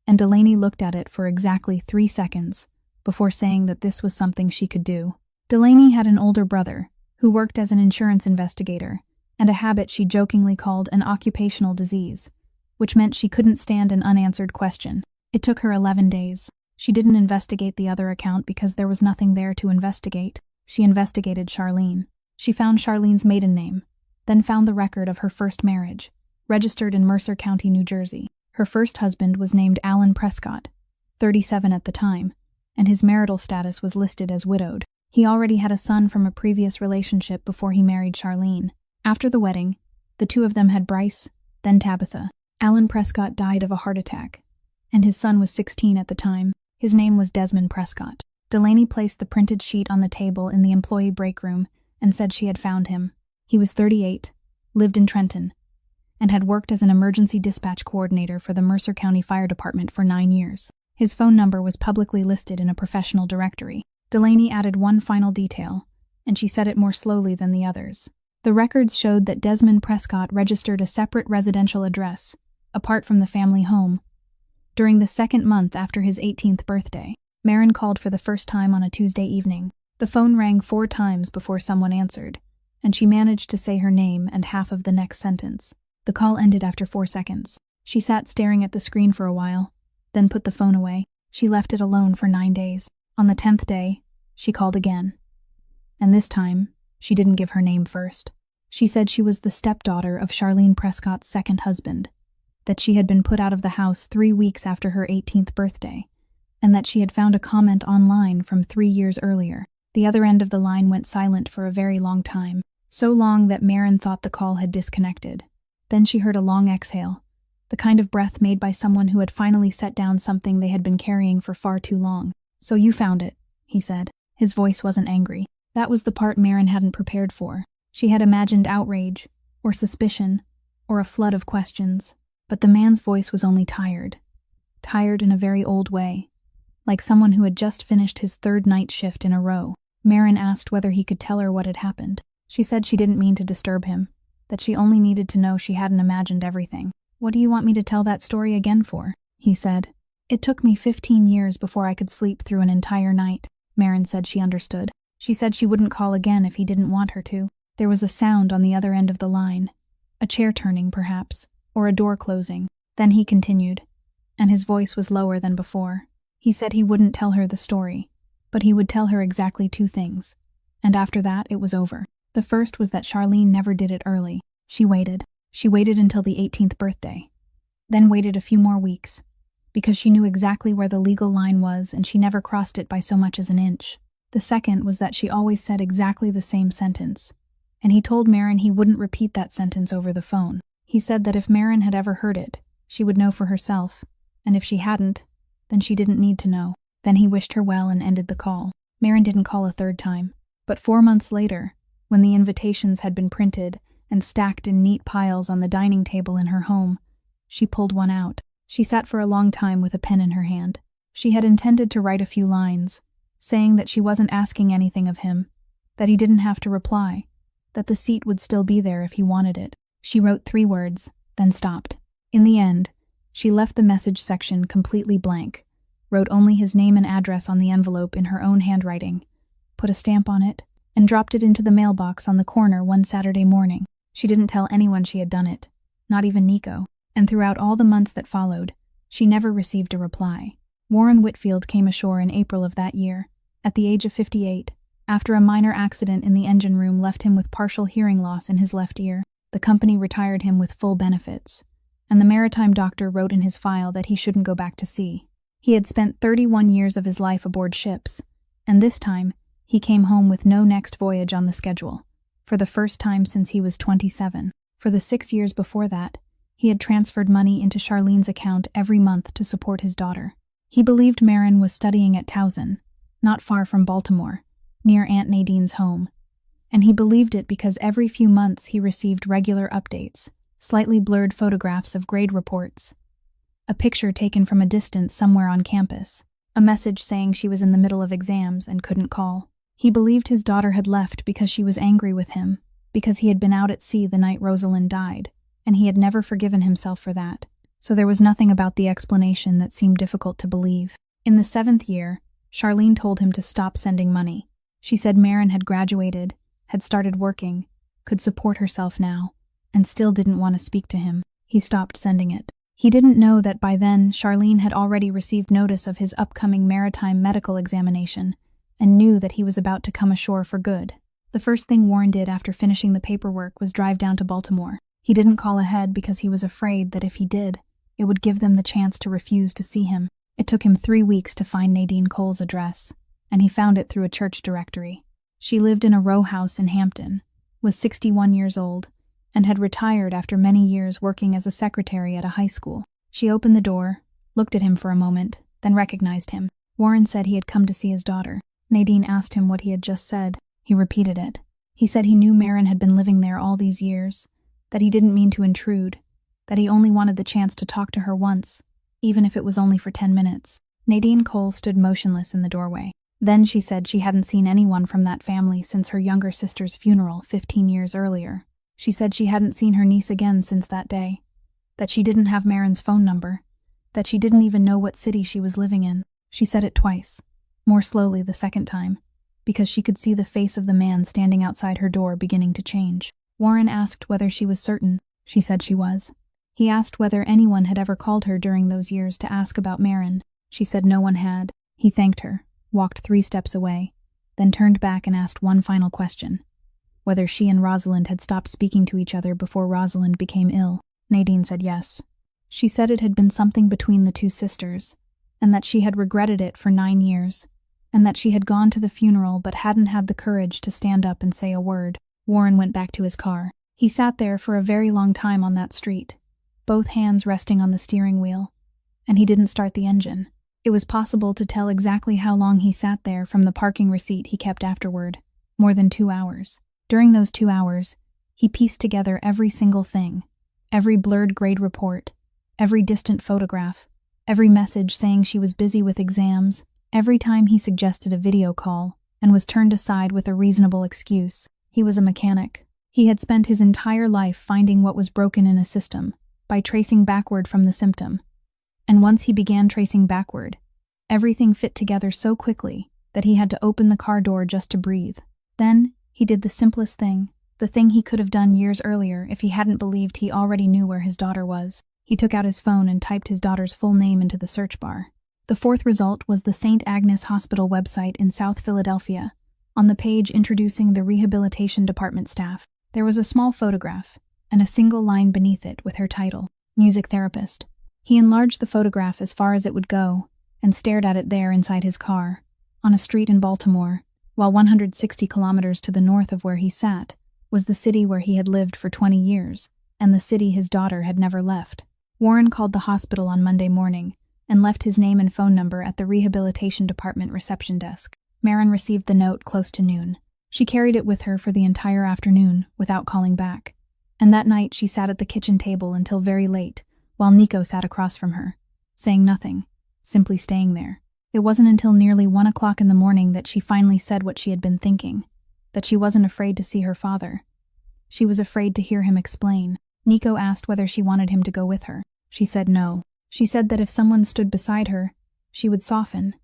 and Delaney looked at it for exactly 3 seconds before saying that this was something she could do. Delaney had an older brother who worked as an insurance investigator, and a habit she jokingly called an occupational disease, which meant she couldn't stand an unanswered question. It took her 11 days. She didn't investigate the other account because there was nothing there to investigate. She investigated Charlene. She found Charlene's maiden name, then found the record of her first marriage, registered in Mercer County, New Jersey. Her first husband was named Alan Prescott, 37 at the time, and his marital status was listed as widowed. He already had a son from a previous relationship before he married Charlene. After the wedding, the two of them had Bryce, then Tabitha. Alan Prescott died of a heart attack, and his son was 16 at the time. His name was Desmond Prescott. Delaney placed the printed sheet on the table in the employee break room and said she had found him. He was 38, lived in Trenton, and had worked as an emergency dispatch coordinator for the Mercer County Fire Department for 9 years. His phone number was publicly listed in a professional directory. Delaney added one final detail, and she said it more slowly than the others. The records showed that Desmond Prescott registered a separate residential address, apart from the family home, during the second month after his 18th birthday. Marin called for the first time on a Tuesday evening. The phone rang 4 times before someone answered, and she managed to say her name and half of the next sentence. The call ended after 4 seconds. She sat staring at the screen for a while, then put the phone away. She left it alone for 9 days. On the 10th day, she called again. And this time, she didn't give her name first. She said she was the stepdaughter of Charlene Prescott's second husband, that she had been put out of the house 3 weeks after her 18th birthday, and that she had found a comment online from 3 years earlier. The other end of the line went silent for a very long time, so long that Marin thought the call had disconnected. Then she heard a long exhale, the kind of breath made by someone who had finally set down something they had been carrying for far too long. "So you found it," he said. His voice wasn't angry. That was the part Marin hadn't prepared for. She had imagined outrage, or suspicion, or a flood of questions. But the man's voice was only tired. Tired in a very old way, like someone who had just finished his 3rd night shift in a row. Marin asked whether he could tell her what had happened. She said she didn't mean to disturb him, that she only needed to know she hadn't imagined everything. "What do you want me to tell that story again for?" he said. "It took me 15 years before I could sleep through an entire night." Marin said she understood. She said she wouldn't call again if he didn't want her to. There was a sound on the other end of the line, a chair turning perhaps, or a door closing. Then he continued, and his voice was lower than before. He said he wouldn't tell her the story, but he would tell her exactly 2 things, and after that it was over. The first was that Charlene never did it early. She waited. She waited until the 18th birthday, then waited a few more weeks, because she knew exactly where the legal line was and she never crossed it by so much as an inch. The second was that she always said exactly the same sentence, and he told Marin he wouldn't repeat that sentence over the phone. He said that if Marin had ever heard it, she would know for herself, and if she hadn't, then she didn't need to know. Then he wished her well and ended the call. Marin didn't call a 3rd time, but 4 months later, when the invitations had been printed and stacked in neat piles on the dining table in her home, she pulled one out. She sat for a long time with a pen in her hand. She had intended to write a few lines, saying that she wasn't asking anything of him, that he didn't have to reply, that the seat would still be there if he wanted it. She wrote 3 words, then stopped. In the end, she left the message section completely blank, wrote only his name and address on the envelope in her own handwriting, put a stamp on it, and dropped it into the mailbox on the corner one Saturday morning. She didn't tell anyone she had done it, not even Nico, and throughout all the months that followed, she never received a reply. Warren Whitfield came ashore in April of that year, at the age of 58, after a minor accident in the engine room left him with partial hearing loss in his left ear. The company retired him with full benefits, and the maritime doctor wrote in his file that he shouldn't go back to sea. He had spent 31 years of his life aboard ships, and this time, he came home with no next voyage on the schedule, for the first time since he was 27. For the 6 years before that, he had transferred money into Charlene's account every month to support his daughter. He believed Marin was studying at Towson, not far from Baltimore, near Aunt Nadine's home, and he believed it because every few months he received regular updates, slightly blurred photographs of grade reports, a picture taken from a distance somewhere on campus, a message saying she was in the middle of exams and couldn't call. He believed his daughter had left because she was angry with him, because he had been out at sea the night Rosalind died, and he had never forgiven himself for that. So there was nothing about the explanation that seemed difficult to believe. In the 7th year, Charlene told him to stop sending money. She said Maren had graduated, had started working, could support herself now, and still didn't want to speak to him. He stopped sending it. He didn't know that by then Charlene had already received notice of his upcoming maritime medical examination and knew that he was about to come ashore for good. The first thing Warren did after finishing the paperwork was drive down to Baltimore. He didn't call ahead because he was afraid that if he did, it would give them the chance to refuse to see him. It took him 3 weeks to find Nadine Cole's address, and he found it through a church directory. She lived in a row house in Hampton, was 61 years old, and had retired after many years working as a secretary at a high school. She opened the door, looked at him for a moment, then recognized him. Warren said he had come to see his daughter. Nadine asked him what he had just said. He repeated it. He said he knew Maren had been living there all these years, that he didn't mean to intrude, that he only wanted the chance to talk to her once, even if it was only for 10 minutes. Nadine Cole stood motionless in the doorway. Then she said she hadn't seen anyone from that family since her younger sister's funeral 15 years earlier. She said she hadn't seen her niece again since that day, that she didn't have Maren's phone number, that she didn't even know what city she was living in. She said it twice, more slowly the second time, because she could see the face of the man standing outside her door beginning to change. Warren asked whether she was certain. She said she was. He asked whether anyone had ever called her during those years to ask about Maren. She said no one had. He thanked her, walked 3 steps away, then turned back and asked one final question: whether she and Rosalind had stopped speaking to each other before Rosalind became ill. Nadine said yes. She said it had been something between the 2 sisters, and that she had regretted it for 9 years, and that she had gone to the funeral but hadn't had the courage to stand up and say a word. Warren went back to his car. He sat there for a very long time on that street, both hands resting on the steering wheel, and he didn't start the engine. It was possible to tell exactly how long he sat there from the parking receipt he kept afterward, more than 2 hours. During those 2 hours, he pieced together every single thing, every blurred grade report, every distant photograph, every message saying she was busy with exams, every time he suggested a video call and was turned aside with a reasonable excuse. He was a mechanic. He had spent his entire life finding what was broken in a system by tracing backward from the symptom. And once he began tracing backward, everything fit together so quickly that he had to open the car door just to breathe. Then, he did the simplest thing, the thing he could have done years earlier if he hadn't believed he already knew where his daughter was. He took out his phone and typed his daughter's full name into the search bar. The 4th result was the St. Agnes Hospital website in South Philadelphia. On the page introducing the rehabilitation department staff, there was a small photograph and a single line beneath it with her title, Music Therapist. He enlarged the photograph as far as it would go and stared at it there inside his car, on a street in Baltimore, while 160 kilometers to the north of where he sat was the city where he had lived for 20 years and the city his daughter had never left. Warren called the hospital on Monday morning and left his name and phone number at the rehabilitation department reception desk. Maren received the note close to noon. She carried it with her for the entire afternoon without calling back, and that night she sat at the kitchen table until very late, while Nico sat across from her, saying nothing, simply staying there. It wasn't until nearly 1 o'clock in the morning that she finally said what she had been thinking, that she wasn't afraid to see her father. She was afraid to hear him explain. Nico asked whether she wanted him to go with her. She said no. She said that if someone stood beside her, she would soften.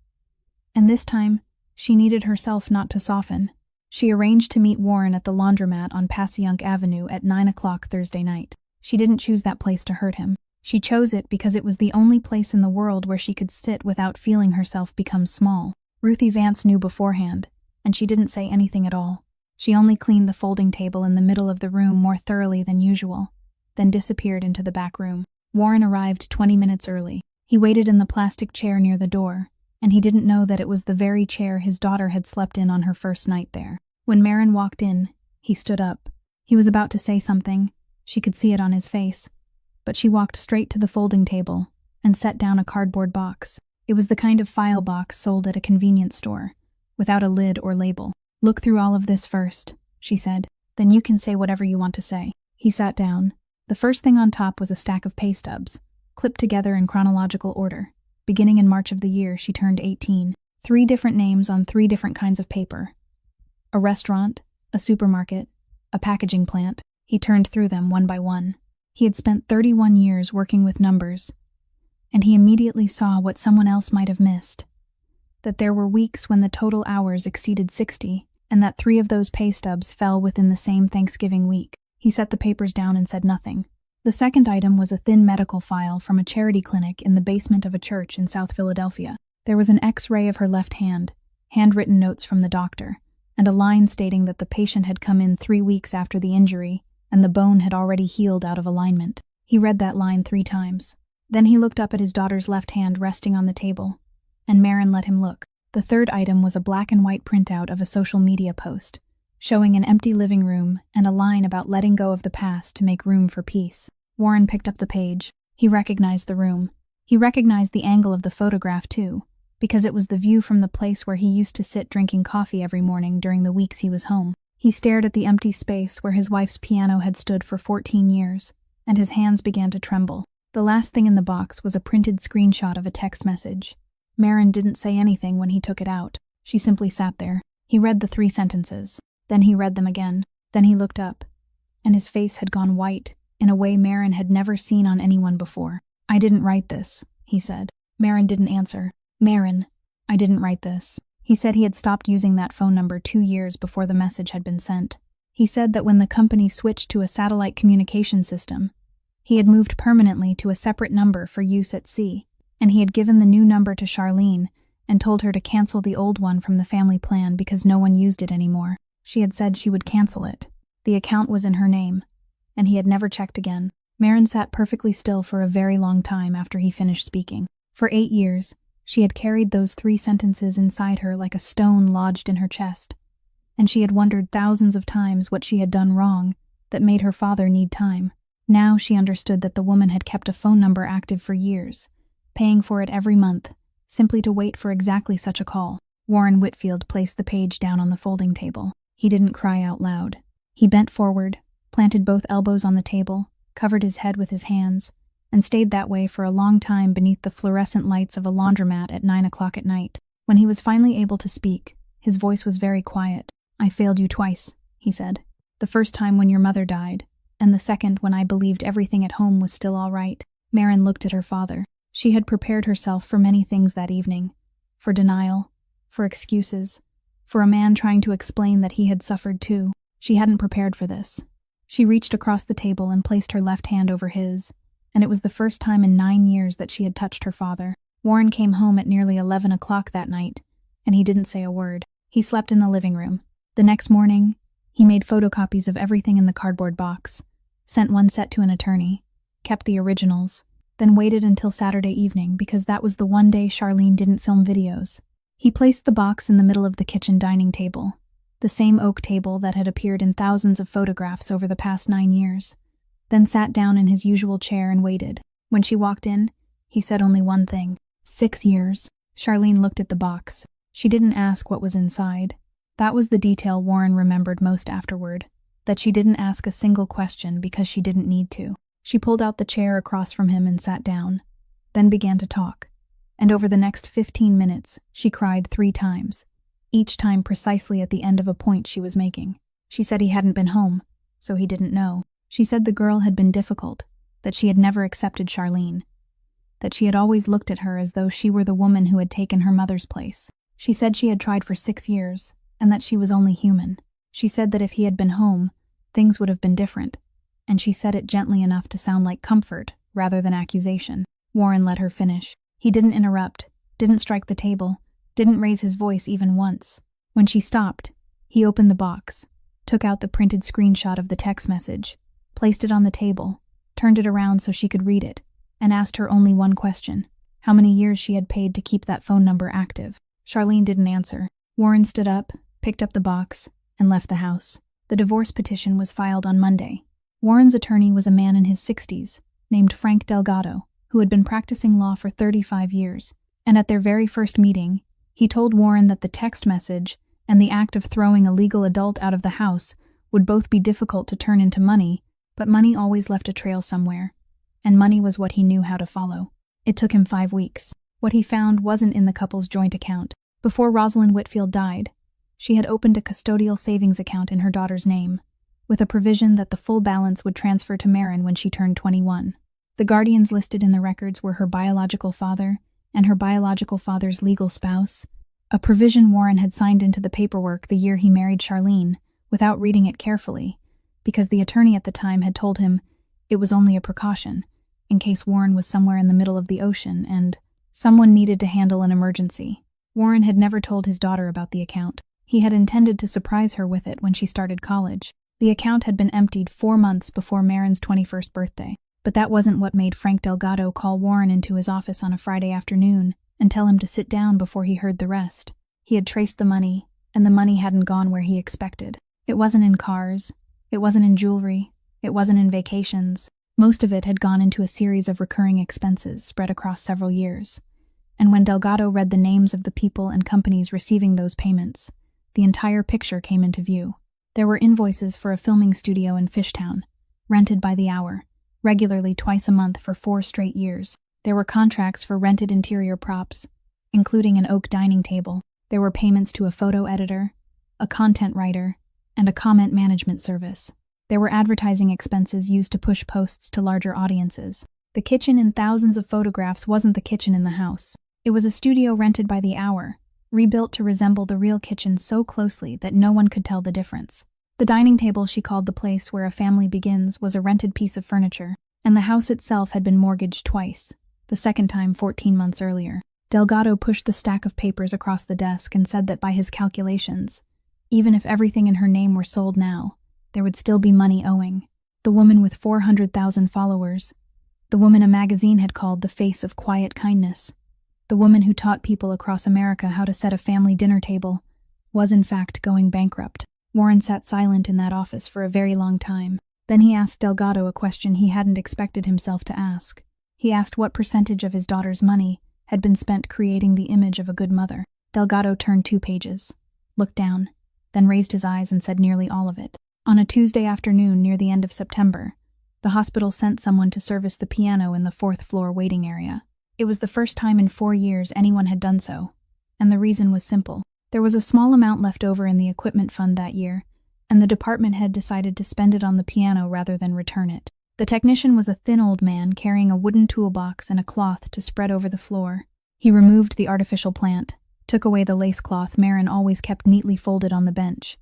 And this time, she needed herself not to soften. She arranged to meet Warren at the laundromat on Passyunk Avenue at 9 o'clock Thursday night. She didn't choose that place to hurt him. She chose it because it was the only place in the world where she could sit without feeling herself become small. Ruthie Vance knew beforehand, and she didn't say anything at all. She only cleaned the folding table in the middle of the room more thoroughly than usual, then disappeared into the back room. Warren arrived 20 minutes early. He waited in the plastic chair near the door, and he didn't know that it was the very chair his daughter had slept in on her first night there. When Maren walked in, he stood up. He was about to say something. She could see it on his face. But she walked straight to the folding table and set down a cardboard box. It was the kind of file box sold at a convenience store, without a lid or label. "Look through all of this first," she said. "Then you can say whatever you want to say." He sat down. The first thing on top was a stack of pay stubs, clipped together in chronological order. Beginning in March of the year she turned 18. 3 different names on 3 different kinds of paper. A restaurant, a supermarket, a packaging plant. He turned through them one by one. He had spent 31 years working with numbers, and he immediately saw what someone else might have missed. That there were weeks when the total hours exceeded 60, and that 3 of those pay stubs fell within the same Thanksgiving week. He set the papers down and said nothing. The second item was a thin medical file from a charity clinic in the basement of a church in South Philadelphia. There was an X-ray of her left hand, handwritten notes from the doctor, and a line stating that the patient had come in 3 weeks after the injury and the bone had already healed out of alignment. He read that line 3 times. Then he looked up at his daughter's left hand resting on the table, and Marin let him look. The third item was a black and white printout of a social media post, showing an empty living room and a line about letting go of the past to make room for peace. Warren picked up the page. He recognized the room. He recognized the angle of the photograph, too, because it was the view from the place where he used to sit drinking coffee every morning during the weeks he was home. He stared at the empty space where his wife's piano had stood for 14 years, and his hands began to tremble. The last thing in the box was a printed screenshot of a text message. Marin didn't say anything when he took it out. She simply sat there. He read the 3 sentences. Then he read them again. Then he looked up, and his face had gone white in a way Marin had never seen on anyone before. "I didn't write this," he said. Marin didn't answer. "Marin, I didn't write this." He said he had stopped using that phone number 2 years before the message had been sent. He said that when the company switched to a satellite communication system, he had moved permanently to a separate number for use at sea, and he had given the new number to Charlene and told her to cancel the old one from the family plan because no one used it anymore. She had said she would cancel it. The account was in her name, and he had never checked again. Marin sat perfectly still for a very long time after he finished speaking. For 8 years, she had carried those 3 sentences inside her like a stone lodged in her chest, and she had wondered thousands of times what she had done wrong that made her father need time. Now she understood that the woman had kept a phone number active for years, paying for it every month, simply to wait for exactly such a call. Warren Whitfield placed the page down on the folding table. He didn't cry out loud. He bent forward, planted both elbows on the table, covered his head with his hands, and stayed that way for a long time beneath the fluorescent lights of a laundromat at 9 o'clock at night. When he was finally able to speak, his voice was very quiet. "I failed you twice," he said. "The first time when your mother died, and the second when I believed everything at home was still all right." Marin looked at her father. She had prepared herself for many things that evening. For denial, for excuses, for a man trying to explain that he had suffered too. She hadn't prepared for this. She reached across the table and placed her left hand over his, and it was the first time in 9 years that she had touched her father. Warren came home at nearly 11 o'clock that night, and he didn't say a word. He slept in the living room. The next morning, he made photocopies of everything in the cardboard box, sent one set to an attorney, kept the originals, then waited until Saturday evening because that was the one day Charlene didn't film videos. He placed the box in the middle of the kitchen dining table, the same oak table that had appeared in thousands of photographs over the past 9 years, then sat down in his usual chair and waited. When she walked in, he said only one thing. 6 years. Charlene looked at the box. She didn't ask what was inside. That was the detail Warren remembered most afterward, that she didn't ask a single question because she didn't need to. She pulled out the chair across from him and sat down, then began to talk. And over the next 15 minutes, she cried 3 times, each time precisely at the end of a point she was making. She said he hadn't been home, so he didn't know. She said the girl had been difficult, that she had never accepted Charlene, that she had always looked at her as though she were the woman who had taken her mother's place. She said she had tried for 6 years, and that she was only human. She said that if he had been home, things would have been different, and she said it gently enough to sound like comfort rather than accusation. Warren let her finish. He didn't interrupt, didn't strike the table, didn't raise his voice even once. When she stopped, he opened the box, took out the printed screenshot of the text message, placed it on the table, turned it around so she could read it, and asked her only one question: how many years she had paid to keep that phone number active. Charlene didn't answer. Warren stood up, picked up the box, and left the house. The divorce petition was filed on Monday. Warren's attorney was a man in his 60s, named Frank Delgado, who had been practicing law for 35 years, and at their very first meeting, he told Warren that the text message and the act of throwing a legal adult out of the house would both be difficult to turn into money, but money always left a trail somewhere, and money was what he knew how to follow. It took him 5 weeks. What he found wasn't in the couple's joint account. Before Rosalind Whitfield died, She had opened a custodial savings account in her daughter's name, with a provision that the full balance would transfer to Maren when she turned 21. The guardians listed in the records were her biological father and her biological father's legal spouse, a provision Warren had signed into the paperwork the year he married Charlene, without reading it carefully, because the attorney at the time had told him it was only a precaution, in case Warren was somewhere in the middle of the ocean and someone needed to handle an emergency. Warren had never told his daughter about the account. He had intended to surprise her with it when she started college. The account had been emptied 4 months before Maren's 21st birthday. But that wasn't what made Frank Delgado call Warren into his office on a Friday afternoon and tell him to sit down before he heard the rest. He had traced the money, and the money hadn't gone where he expected. It wasn't in cars. It wasn't in jewelry. It wasn't in vacations. Most of it had gone into a series of recurring expenses spread across several years. And when Delgado read the names of the people and companies receiving those payments, the entire picture came into view. There were invoices for a filming studio in Fishtown, rented by the hour, regularly twice a month for 4 straight years. There were contracts for rented interior props, including an oak dining table. There were payments to a photo editor, a content writer, and a comment management service. There were advertising expenses used to push posts to larger audiences. The kitchen in thousands of photographs wasn't the kitchen in the house. It was a studio rented by the hour, rebuilt to resemble the real kitchen so closely that no one could tell the difference. The dining table she called the place where a family begins was a rented piece of furniture, and the house itself had been mortgaged twice, the second time 14 months earlier. Delgado pushed the stack of papers across the desk and said that by his calculations, even if everything in her name were sold now, there would still be money owing. The woman with 400,000 followers, the woman a magazine had called the face of quiet kindness, the woman who taught people across America how to set a family dinner table, was in fact going bankrupt. Warren sat silent in that office for a very long time. Then he asked Delgado a question he hadn't expected himself to ask. He asked what percentage of his daughter's money had been spent creating the image of a good mother. Delgado turned 2 pages, looked down, then raised his eyes and said nearly all of it. On a Tuesday afternoon near the end of September, the hospital sent someone to service the piano in the 4th floor waiting area. It was the first time in 4 years anyone had done so, and the reason was simple. There was a small amount left over in the equipment fund that year, and the department head decided to spend it on the piano rather than return it. The technician was a thin old man carrying a wooden toolbox and a cloth to spread over the floor. He removed the artificial plant, took away the lace cloth Maren always kept neatly folded on the bench,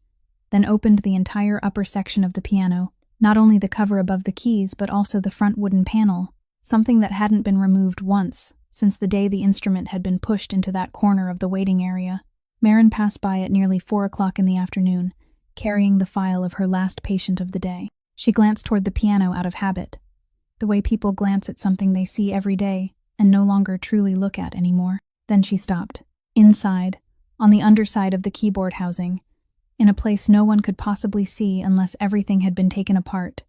then opened the entire upper section of the piano, not only the cover above the keys but also the front wooden panel, something that hadn't been removed once since the day the instrument had been pushed into that corner of the waiting area. Maren passed by at nearly 4 o'clock in the afternoon, carrying the file of her last patient of the day. She glanced toward the piano out of habit, the way people glance at something they see every day and no longer truly look at anymore. Then she stopped. Inside, on the underside of the keyboard housing, in a place no one could possibly see unless everything had been taken apart,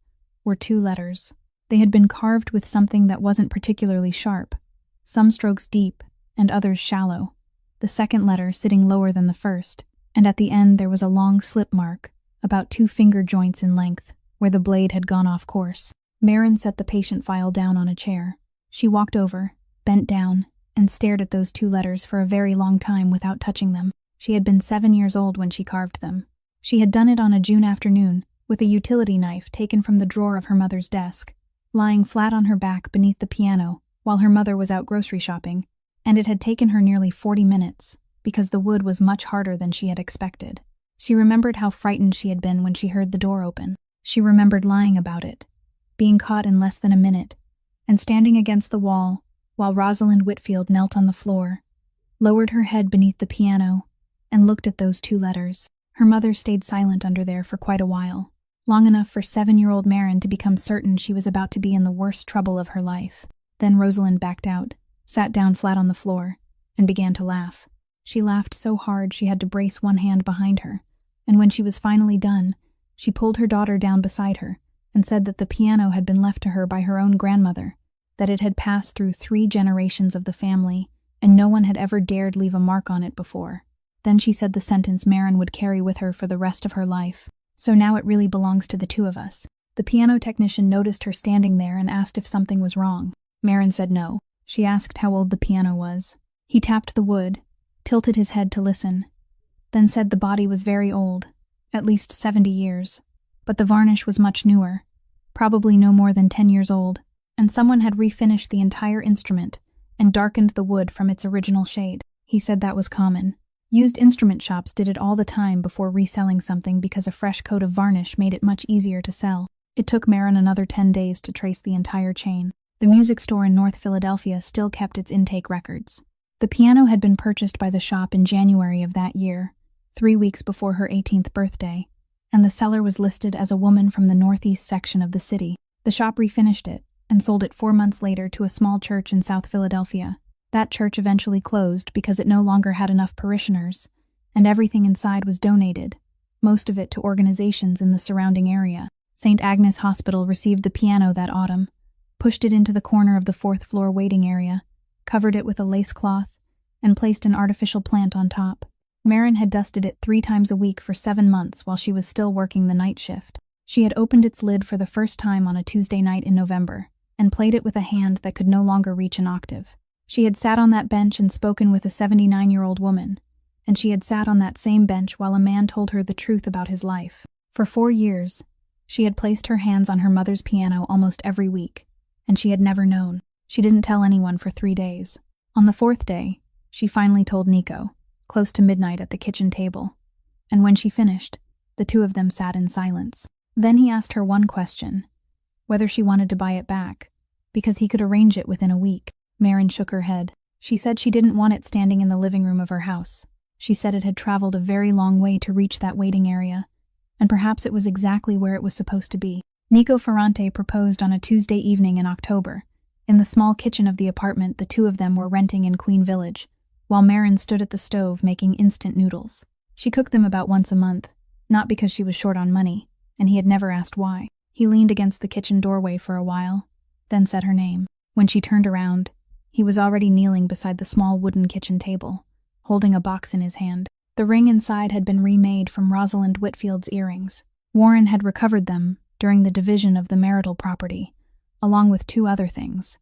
were 2 letters. They had been carved with something that wasn't particularly sharp, some strokes deep and others shallow, the second letter sitting lower than the first, and at the end there was a long slip mark, about 2 finger joints in length, where the blade had gone off course. Maren set the patient file down on a chair. She walked over, bent down, and stared at those 2 letters for a very long time without touching them. She had been 7 years old when she carved them. She had done it on a June afternoon, with a utility knife taken from the drawer of her mother's desk, lying flat on her back beneath the piano while her mother was out grocery shopping, and it had taken her nearly 40 minutes, because the wood was much harder than she had expected. She remembered how frightened she had been when she heard the door open. She remembered lying about it, being caught in less than a minute, and standing against the wall while Rosalind Whitfield knelt on the floor, lowered her head beneath the piano, and looked at those 2 letters. Her mother stayed silent under there for quite a while, long enough for 7-year-old Maren to become certain she was about to be in the worst trouble of her life. Then Rosalind backed out, sat down flat on the floor, and began to laugh. She laughed so hard she had to brace one hand behind her, and when she was finally done, she pulled her daughter down beside her and said that the piano had been left to her by her own grandmother, that it had passed through 3 generations of the family, and no one had ever dared leave a mark on it before. Then she said the sentence Maren would carry with her for the rest of her life. So now it really belongs to the 2 of us. The piano technician noticed her standing there and asked if something was wrong. Maren said no. She asked how old the piano was. He tapped the wood, tilted his head to listen, then said the body was very old, at least 70 years, but the varnish was much newer, probably no more than 10 years old, and someone had refinished the entire instrument and darkened the wood from its original shade. He said that was common. Used instrument shops did it all the time before reselling something because a fresh coat of varnish made it much easier to sell. It took Marin another 10 days to trace the entire chain. The music store in North Philadelphia still kept its intake records. The piano had been purchased by the shop in January of that year, 3 weeks before her 18th birthday, and the seller was listed as a woman from the northeast section of the city. The shop refinished it and sold it 4 months later to a small church in South Philadelphia. That church eventually closed because it no longer had enough parishioners, and everything inside was donated, most of it to organizations in the surrounding area. St. Agnes Hospital received the piano that autumn, pushed it into the corner of the 4th floor waiting area, covered it with a lace cloth, and placed an artificial plant on top. Marin had dusted it 3 times a week for 7 months while she was still working the night shift. She had opened its lid for the first time on a Tuesday night in November, and played it with a hand that could no longer reach an octave. She had sat on that bench and spoken with a 79-year-old woman, and she had sat on that same bench while a man told her the truth about his life. For 4 years, she had placed her hands on her mother's piano almost every week, and she had never known. She didn't tell anyone for 3 days. On the 4th day, she finally told Nico, close to midnight at the kitchen table, and when she finished, the two of them sat in silence. Then he asked her one question, whether she wanted to buy it back, because he could arrange it within a week. Marin shook her head. She said she didn't want it standing in the living room of her house. She said it had traveled a very long way to reach that waiting area, and perhaps it was exactly where it was supposed to be. Nico Ferrante proposed on a Tuesday evening in October. In the small kitchen of the apartment the two of them were renting in Queen Village, while Marin stood at the stove making instant noodles. She cooked them about once a month, not because she was short on money, and he had never asked why. He leaned against the kitchen doorway for a while, then said her name. When she turned around, he was already kneeling beside the small wooden kitchen table, holding a box in his hand. The ring inside had been remade from Rosalind Whitfield's earrings. Warren had recovered them during the division of the marital property, along with 2 other things,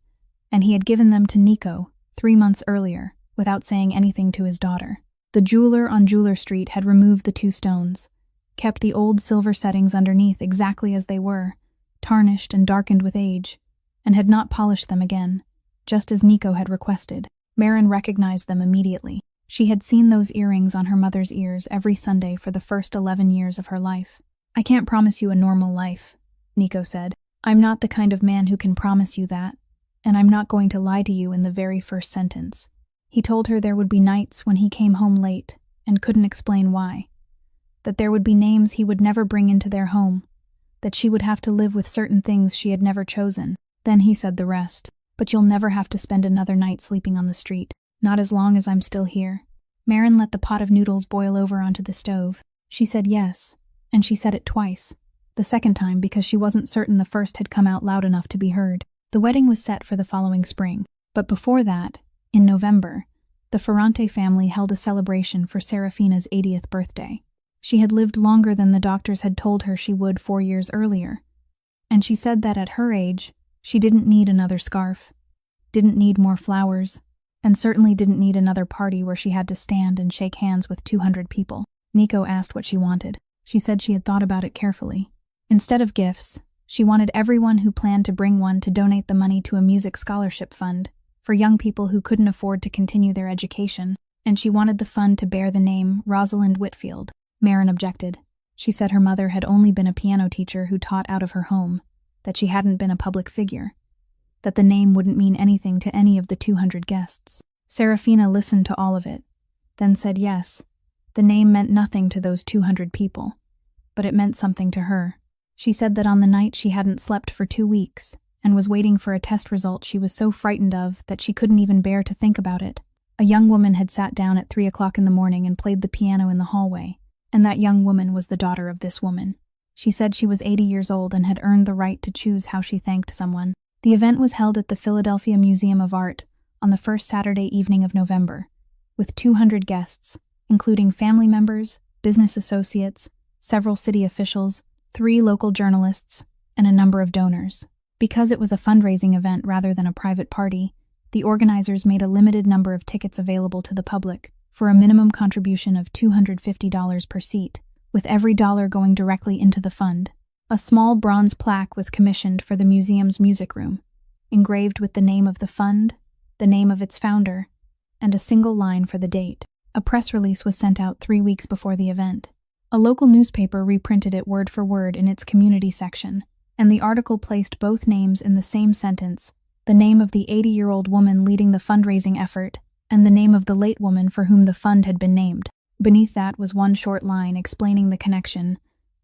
and he had given them to Nico 3 months earlier, without saying anything to his daughter. The jeweler on Jeweler Street had removed the 2 stones, kept the old silver settings underneath exactly as they were, tarnished and darkened with age, and had not polished them again, just as Nico had requested. Marin recognized them immediately. She had seen those earrings on her mother's ears every Sunday for the first 11 years of her life. "I can't promise you a normal life," Nico said. "I'm not the kind of man who can promise you that, and I'm not going to lie to you in the very first sentence." He told her there would be nights when he came home late and couldn't explain why, that there would be names he would never bring into their home, that she would have to live with certain things she had never chosen. Then he said the rest. "But you'll never have to spend another night sleeping on the street. Not as long as I'm still here." Marin let the pot of noodles boil over onto the stove. She said yes, and she said it twice. The second time because she wasn't certain the first had come out loud enough to be heard. The wedding was set for the following spring, but before that, in November, the Ferrante family held a celebration for Serafina's 80th birthday. She had lived longer than the doctors had told her she would 4 years earlier, and she said that at her age, she didn't need another scarf, didn't need more flowers, and certainly didn't need another party where she had to stand and shake hands with 200 people. Nico asked what she wanted. She said she had thought about it carefully. Instead of gifts, she wanted everyone who planned to bring one to donate the money to a music scholarship fund for young people who couldn't afford to continue their education, and she wanted the fund to bear the name Rosalind Whitfield. Marin objected. She said her mother had only been a piano teacher who taught out of her home, that she hadn't been a public figure, that the name wouldn't mean anything to any of the 200 guests. Serafina listened to all of it, then said yes. The name meant nothing to those 200 people, but it meant something to her. She said that on the night she hadn't slept for 2 weeks, and was waiting for a test result she was so frightened of that she couldn't even bear to think about it. A young woman had sat down at 3 o'clock in the morning and played the piano in the hallway, and that young woman was the daughter of this woman. She said she was 80 years old and had earned the right to choose how she thanked someone. The event was held at the Philadelphia Museum of Art on the first Saturday evening of November, with 200 guests, including family members, business associates, several city officials, 3 local journalists, and a number of donors. Because it was a fundraising event rather than a private party, the organizers made a limited number of tickets available to the public for a minimum contribution of $250 per seat, with every dollar going directly into the fund. A small bronze plaque was commissioned for the museum's music room, engraved with the name of the fund, the name of its founder, and a single line for the date. A press release was sent out 3 weeks before the event. A local newspaper reprinted it word for word in its community section, and the article placed both names in the same sentence, the name of the 80-year-old woman leading the fundraising effort, and the name of the late woman for whom the fund had been named. Beneath that was one short line explaining the connection,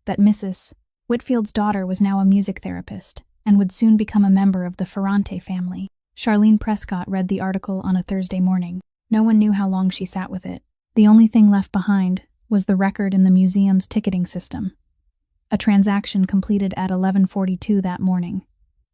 that Mrs. Whitfield's daughter was now a music therapist, and would soon become a member of the Ferrante family. Charlene Prescott read the article on a Thursday morning. No one knew how long she sat with it. The only thing left behind was the record in the museum's ticketing system. A transaction completed at 11:42 that morning.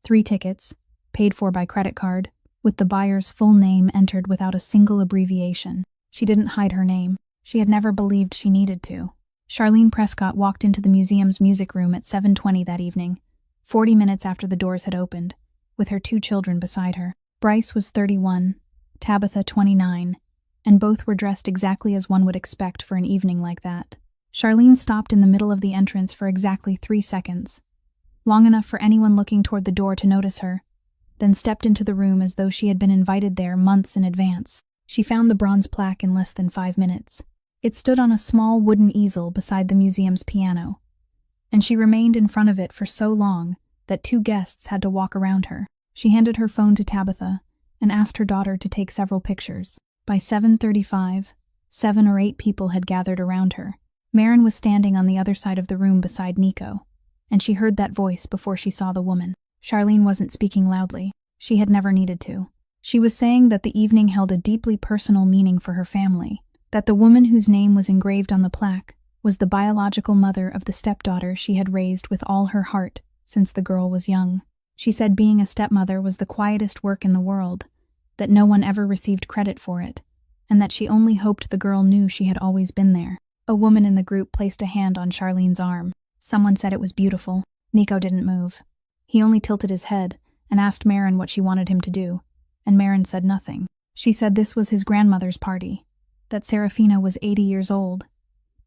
3 tickets, paid for by credit card, with the buyer's full name entered without a single abbreviation. She didn't hide her name. She had never believed she needed to. Charlene Prescott walked into the museum's music room at 7:20 that evening, 40 minutes after the doors had opened, with her 2 children beside her. Bryce was 31, Tabitha 29, and both were dressed exactly as one would expect for an evening like that. Charlene stopped in the middle of the entrance for exactly 3 seconds, long enough for anyone looking toward the door to notice her, then stepped into the room as though she had been invited there months in advance. She found the bronze plaque in less than 5 minutes. It stood on a small wooden easel beside the museum's piano, and she remained in front of it for so long that 2 guests had to walk around her. She handed her phone to Tabitha and asked her daughter to take several pictures. By 7:35, 7 or 8 people had gathered around her. Marin was standing on the other side of the room beside Nico, and she heard that voice before she saw the woman. Charlene wasn't speaking loudly. She had never needed to. She was saying that the evening held a deeply personal meaning for her family, that the woman whose name was engraved on the plaque was the biological mother of the stepdaughter she had raised with all her heart since the girl was young. She said being a stepmother was the quietest work in the world, that no one ever received credit for it, and that she only hoped the girl knew she had always been there. A woman in the group placed a hand on Charlene's arm. Someone said it was beautiful. Nico didn't move. He only tilted his head and asked Marin what she wanted him to do, and Marin said nothing. She said this was his grandmother's party, that Serafina was 80 years old,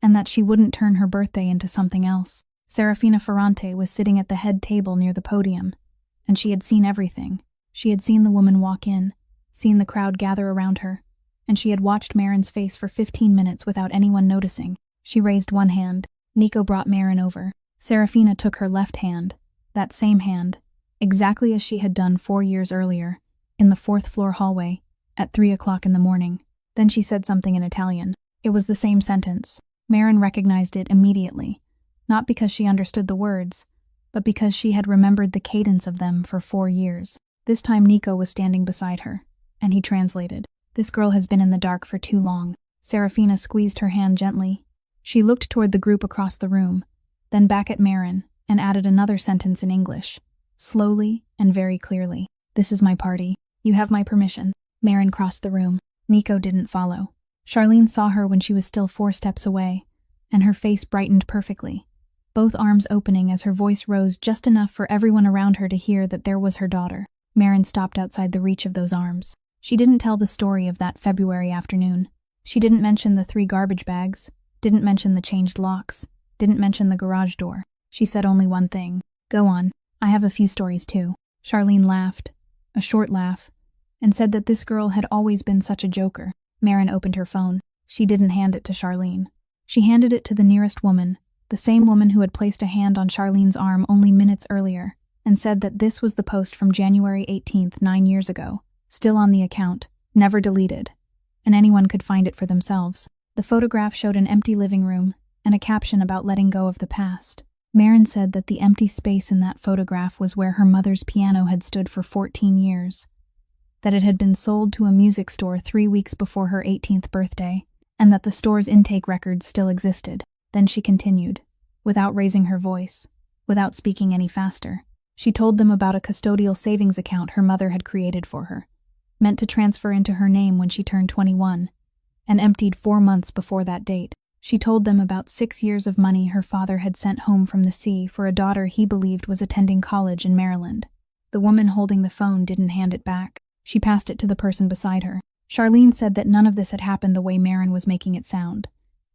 and that she wouldn't turn her birthday into something else. Serafina Ferrante was sitting at the head table near the podium, and she had seen everything. She had seen the woman walk in, seen the crowd gather around her, and she had watched Marin's face for 15 minutes without anyone noticing. She raised one hand. Nico brought Marin over. Serafina took her left hand, that same hand, exactly as she had done 4 years earlier, in the 4th floor hallway, at 3 o'clock in the morning. Then she said something in Italian. It was the same sentence. Marin recognized it immediately, not because she understood the words, but because she had remembered the cadence of them for 4 years. This time Nico was standing beside her, and he translated. This girl has been in the dark for too long. Serafina squeezed her hand gently. She looked toward the group across the room, then back at Marin, and added another sentence in English, slowly and very clearly. This is my party. You have my permission. Marin crossed the room. Nico didn't follow. Charlene saw her when she was still 4 steps away, and her face brightened perfectly, both arms opening as her voice rose just enough for everyone around her to hear that there was her daughter. Marin stopped outside the reach of those arms. She didn't tell the story of that February afternoon. She didn't mention the 3 garbage bags, didn't mention the changed locks, didn't mention the garage door. She said only one thing. Go on. I have a few stories too. Charlene laughed, a short laugh, and said that this girl had always been such a joker. Marin opened her phone. She didn't hand it to Charlene. She handed it to the nearest woman, the same woman who had placed a hand on Charlene's arm only minutes earlier, and said that this was the post from January 18th, 9 years ago, still on the account, never deleted, and anyone could find it for themselves. The photograph showed an empty living room and a caption about letting go of the past. Marin said that the empty space in that photograph was where her mother's piano had stood for 14 years, that it had been sold to a music store 3 weeks before her 18th birthday, and that the store's intake records still existed. Then she continued, without raising her voice, without speaking any faster. She told them about a custodial savings account her mother had created for her, meant to transfer into her name when she turned 21, and emptied 4 months before that date. She told them about 6 years of money her father had sent home from the sea for a daughter he believed was attending college in Maryland. The woman holding the phone didn't hand it back. She passed it to the person beside her. Charlene said that none of this had happened the way Marin was making it sound,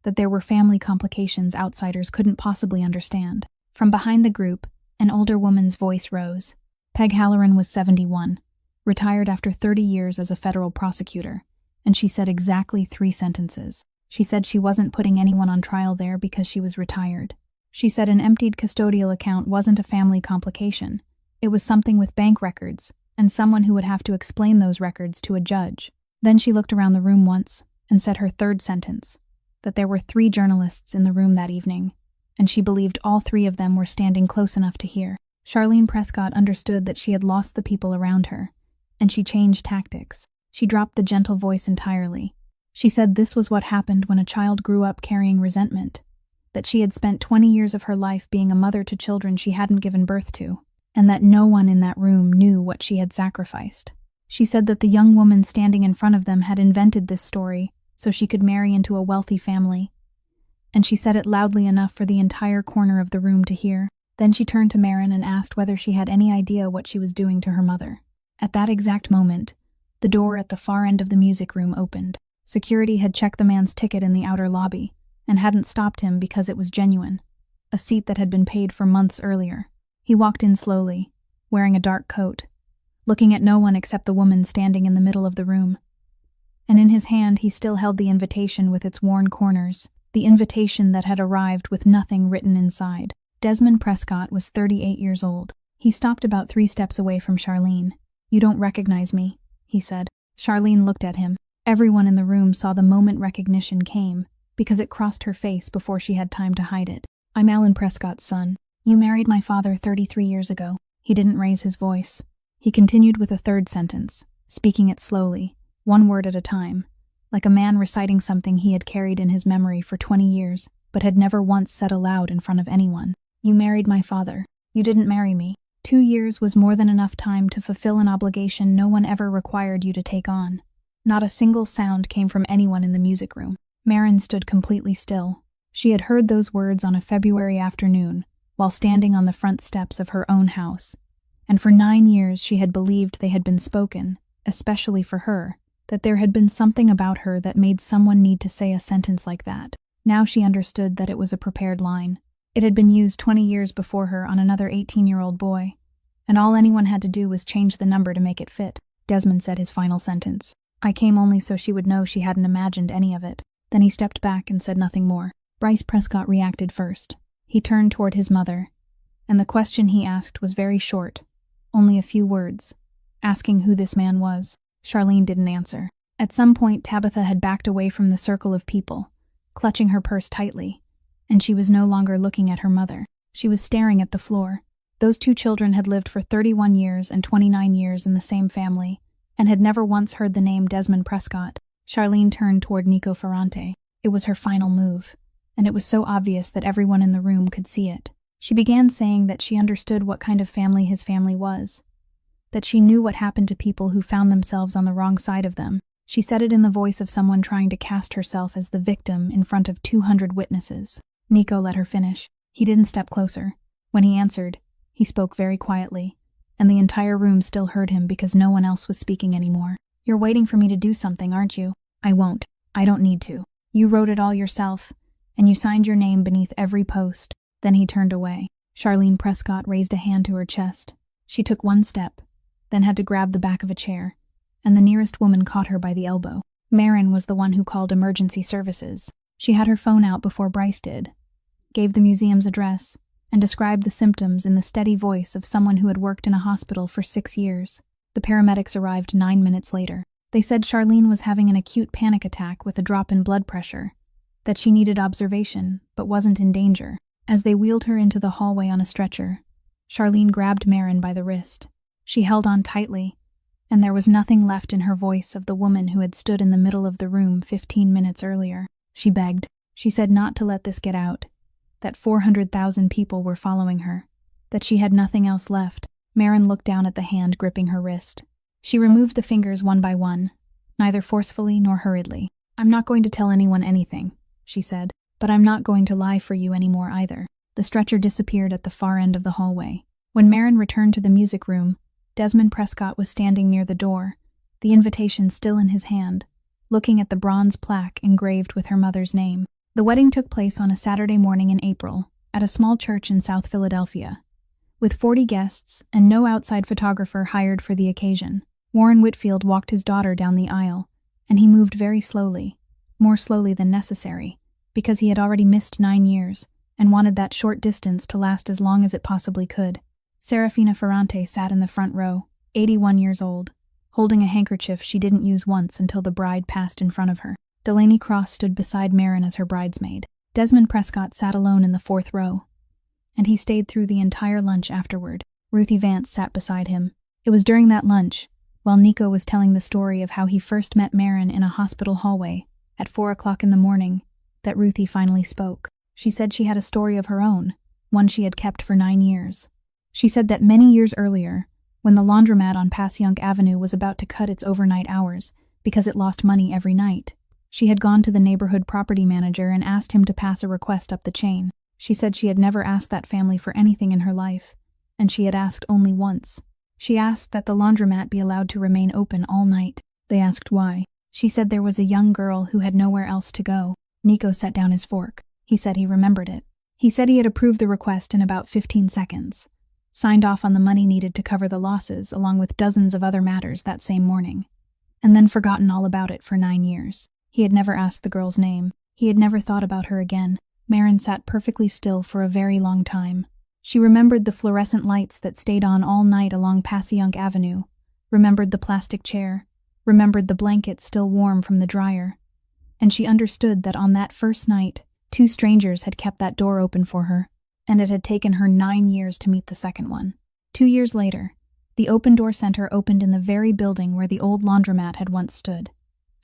that there were family complications outsiders couldn't possibly understand. From behind the group, an older woman's voice rose. Peg Halloran was 71, retired after 30 years as a federal prosecutor, and she said exactly 3 sentences. She said she wasn't putting anyone on trial there because she was retired. She said an emptied custodial account wasn't a family complication. It was something with bank records, and someone who would have to explain those records to a judge. Then she looked around the room once and said her 3rd sentence, that there were 3 journalists in the room that evening, and she believed all 3 of them were standing close enough to hear. Charlene Prescott understood that she had lost the people around her, and she changed tactics. She dropped the gentle voice entirely. She said this was what happened when a child grew up carrying resentment, that she had spent 20 years of her life being a mother to children she hadn't given birth to, and that no one in that room knew what she had sacrificed. She said that the young woman standing in front of them had invented this story so she could marry into a wealthy family, and she said it loudly enough for the entire corner of the room to hear. Then she turned to Marin and asked whether she had any idea what she was doing to her mother. At that exact moment, the door at the far end of the music room opened. Security had checked the man's ticket in the outer lobby and hadn't stopped him because it was genuine, a seat that had been paid for months earlier. He walked in slowly, wearing a dark coat, looking at no one except the woman standing in the middle of the room. And in his hand he still held the invitation with its worn corners, the invitation that had arrived with nothing written inside. Desmond Prescott was 38 years old. He stopped about 3 steps away from Charlene. "You don't recognize me," he said. Charlene looked at him. Everyone in the room saw the moment recognition came, because it crossed her face before she had time to hide it. "I'm Alan Prescott's son. You married my father 33 years ago." He didn't raise his voice. He continued with a 3rd sentence, speaking it slowly, 1 word at a time, like a man reciting something he had carried in his memory for 20 years, but had never once said aloud in front of anyone. "You married my father. You didn't marry me. 2 years was more than enough time to fulfill an obligation no one ever required you to take on." Not a single sound came from anyone in the music room. Marin stood completely still. She had heard those words on a February afternoon, while standing on the front steps of her own house, and for 9 years she had believed they had been spoken, especially for her, that there had been something about her that made someone need to say a sentence like that. Now she understood that it was a prepared line. It had been used 20 years before her on another 18-year-old boy, and all anyone had to do was change the number to make it fit. Desmond said his final sentence. "I came only so she would know she hadn't imagined any of it." Then he stepped back and said nothing more. Bryce Prescott reacted first. He turned toward his mother, and the question he asked was very short, only a few words, asking who this man was. Charlene didn't answer. At some point, Tabitha had backed away from the circle of people, clutching her purse tightly, and she was no longer looking at her mother. She was staring at the floor. Those 2 children had lived for 31 years and 29 years in the same family, and had never once heard the name Desmond Prescott. Charlene turned toward Nico Ferrante. It was her final move, and it was so obvious that everyone in the room could see it. She began saying that she understood what kind of family his family was, that she knew what happened to people who found themselves on the wrong side of them. She said it in the voice of someone trying to cast herself as the victim in front of 200 witnesses. Nico let her finish. He didn't step closer. When he answered, he spoke very quietly, and the entire room still heard him because no one else was speaking anymore. "You're waiting for me to do something, aren't you? I won't. I don't need to. You wrote it all yourself, and you signed your name beneath every post." Then he turned away. Charlene Prescott raised a hand to her chest. She took 1 step, then had to grab the back of a chair, and the nearest woman caught her by the elbow. Marin was the one who called emergency services. She had her phone out before Bryce did, gave the museum's address, and described the symptoms in the steady voice of someone who had worked in a hospital for 6 years. The paramedics arrived 9 minutes later. They said Charlene was having an acute panic attack with a drop in blood pressure, that she needed observation, but wasn't in danger. As they wheeled her into the hallway on a stretcher, Charlene grabbed Marin by the wrist. She held on tightly, and there was nothing left in her voice of the woman who had stood in the middle of the room 15 minutes earlier. She begged. She said not to let this get out, that 400,000 people were following her, that she had nothing else left. Marin looked down at the hand gripping her wrist. She removed the fingers one by one, neither forcefully nor hurriedly. "I'm not going to tell anyone anything," she said, "but I'm not going to lie for you anymore either." The stretcher disappeared at the far end of the hallway. When Marin returned to the music room, Desmond Prescott was standing near the door, the invitation still in his hand, looking at the bronze plaque engraved with her mother's name. The wedding took place on a Saturday morning in April, at a small church in South Philadelphia. With 40 guests and no outside photographer hired for the occasion, Warren Whitfield walked his daughter down the aisle, and he moved very slowly, more slowly than necessary, because he had already missed 9 years and wanted that short distance to last as long as it possibly could. Serafina Ferrante sat in the front row, 81 years old, holding a handkerchief she didn't use once until the bride passed in front of her. Delaney Cross stood beside Marin as her bridesmaid. Desmond Prescott sat alone in the fourth row, and he stayed through the entire lunch afterward. Ruthie Vance sat beside him. It was during that lunch, while Nico was telling the story of how he first met Marin in a hospital hallway at 4 o'clock in the morning, that Ruthie finally spoke. She said she had a story of her own, one she had kept for 9 years. She said that many years earlier, when the laundromat on Passyunk Avenue was about to cut its overnight hours because it lost money every night, she had gone to the neighborhood property manager and asked him to pass a request up the chain. She said she had never asked that family for anything in her life, and she had asked only once. She asked that the laundromat be allowed to remain open all night. They asked why. She said there was a young girl who had nowhere else to go. Nico set down his fork. He said he remembered it. He said he had approved the request in about 15 seconds, signed off on the money needed to cover the losses along with dozens of other matters that same morning, and then forgotten all about it for 9 years. He had never asked the girl's name. He had never thought about her again. Marin sat perfectly still for a very long time. She remembered the fluorescent lights that stayed on all night along Passyunk Avenue, remembered the plastic chair, remembered the blanket still warm from the dryer, and she understood that on that first night, 2 strangers had kept that door open for her, and it had taken her 9 years to meet the second one. 2 years later, the Open Door Center opened in the very building where the old laundromat had once stood,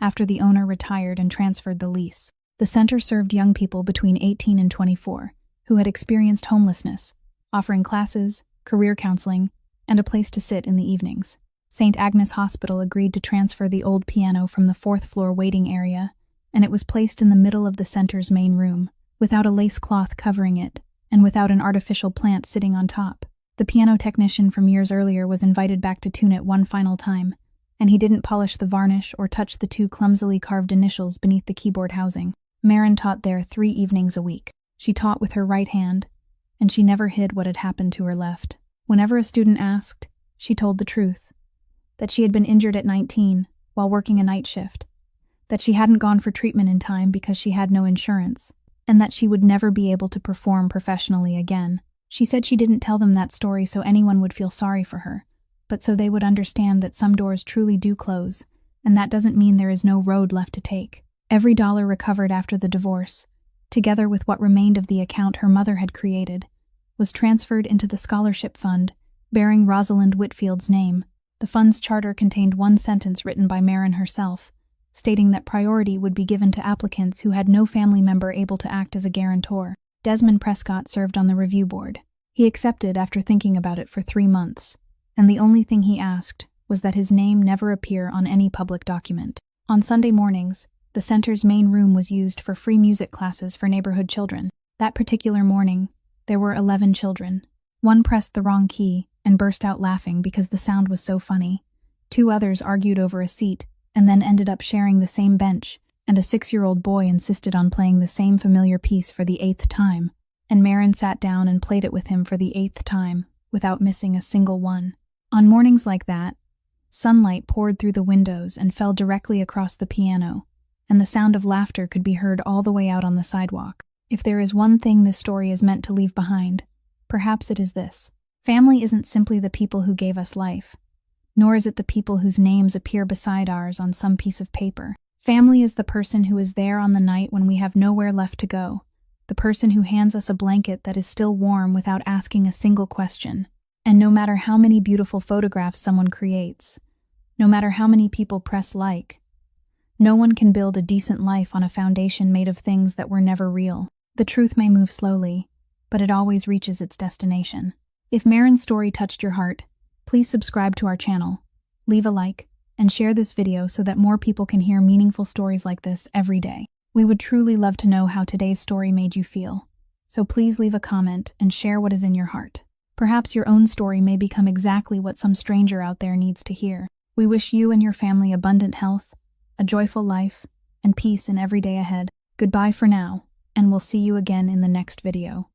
after the owner retired and transferred the lease. The center served young people between 18 and 24 who had experienced homelessness, offering classes, career counseling, and a place to sit in the evenings. St. Agnes Hospital agreed to transfer the old piano from the 4th floor waiting area, and it was placed in the middle of the center's main room, without a lace cloth covering it, and without an artificial plant sitting on top. The piano technician from years earlier was invited back to tune it one final time, and he didn't polish the varnish or touch the 2 clumsily carved initials beneath the keyboard housing. Marin taught there 3 evenings a week. She taught with her right hand, and she never hid what had happened to her left. Whenever a student asked, she told the truth. That she had been injured at 19 while working a night shift. That she hadn't gone for treatment in time because she had no insurance, and that she would never be able to perform professionally again. She said she didn't tell them that story so anyone would feel sorry for her, but so they would understand that some doors truly do close, and that doesn't mean there is no road left to take. Every dollar recovered after the divorce, together with what remained of the account her mother had created, was transferred into the scholarship fund bearing Rosalind Whitfield's name. The fund's charter contained one sentence written by Marin herself, stating that priority would be given to applicants who had no family member able to act as a guarantor. Desmond Prescott served on the review board. He accepted after thinking about it for 3 months, and the only thing he asked was that his name never appear on any public document. On Sunday mornings, the center's main room was used for free music classes for neighborhood children. That particular morning, there were 11 children. One pressed the wrong key and burst out laughing because the sound was so funny. 2 others argued over a seat and then ended up sharing the same bench, and a 6-year-old boy insisted on playing the same familiar piece for the 8th time, and Marin sat down and played it with him for the 8th time, without missing a single one. On mornings like that, sunlight poured through the windows and fell directly across the piano, and the sound of laughter could be heard all the way out on the sidewalk. If there is one thing this story is meant to leave behind, perhaps it is this. Family isn't simply the people who gave us life, nor is it the people whose names appear beside ours on some piece of paper. Family is the person who is there on the night when we have nowhere left to go, the person who hands us a blanket that is still warm without asking a single question. And no matter how many beautiful photographs someone creates, no matter how many people press like, no one can build a decent life on a foundation made of things that were never real. The truth may move slowly, but it always reaches its destination. If Marin's story touched your heart, please subscribe to our channel, leave a like, and share this video so that more people can hear meaningful stories like this every day. We would truly love to know how today's story made you feel, so please leave a comment and share what is in your heart. Perhaps your own story may become exactly what some stranger out there needs to hear. We wish you and your family abundant health, a joyful life, and peace in every day ahead. Goodbye for now, and we'll see you again in the next video.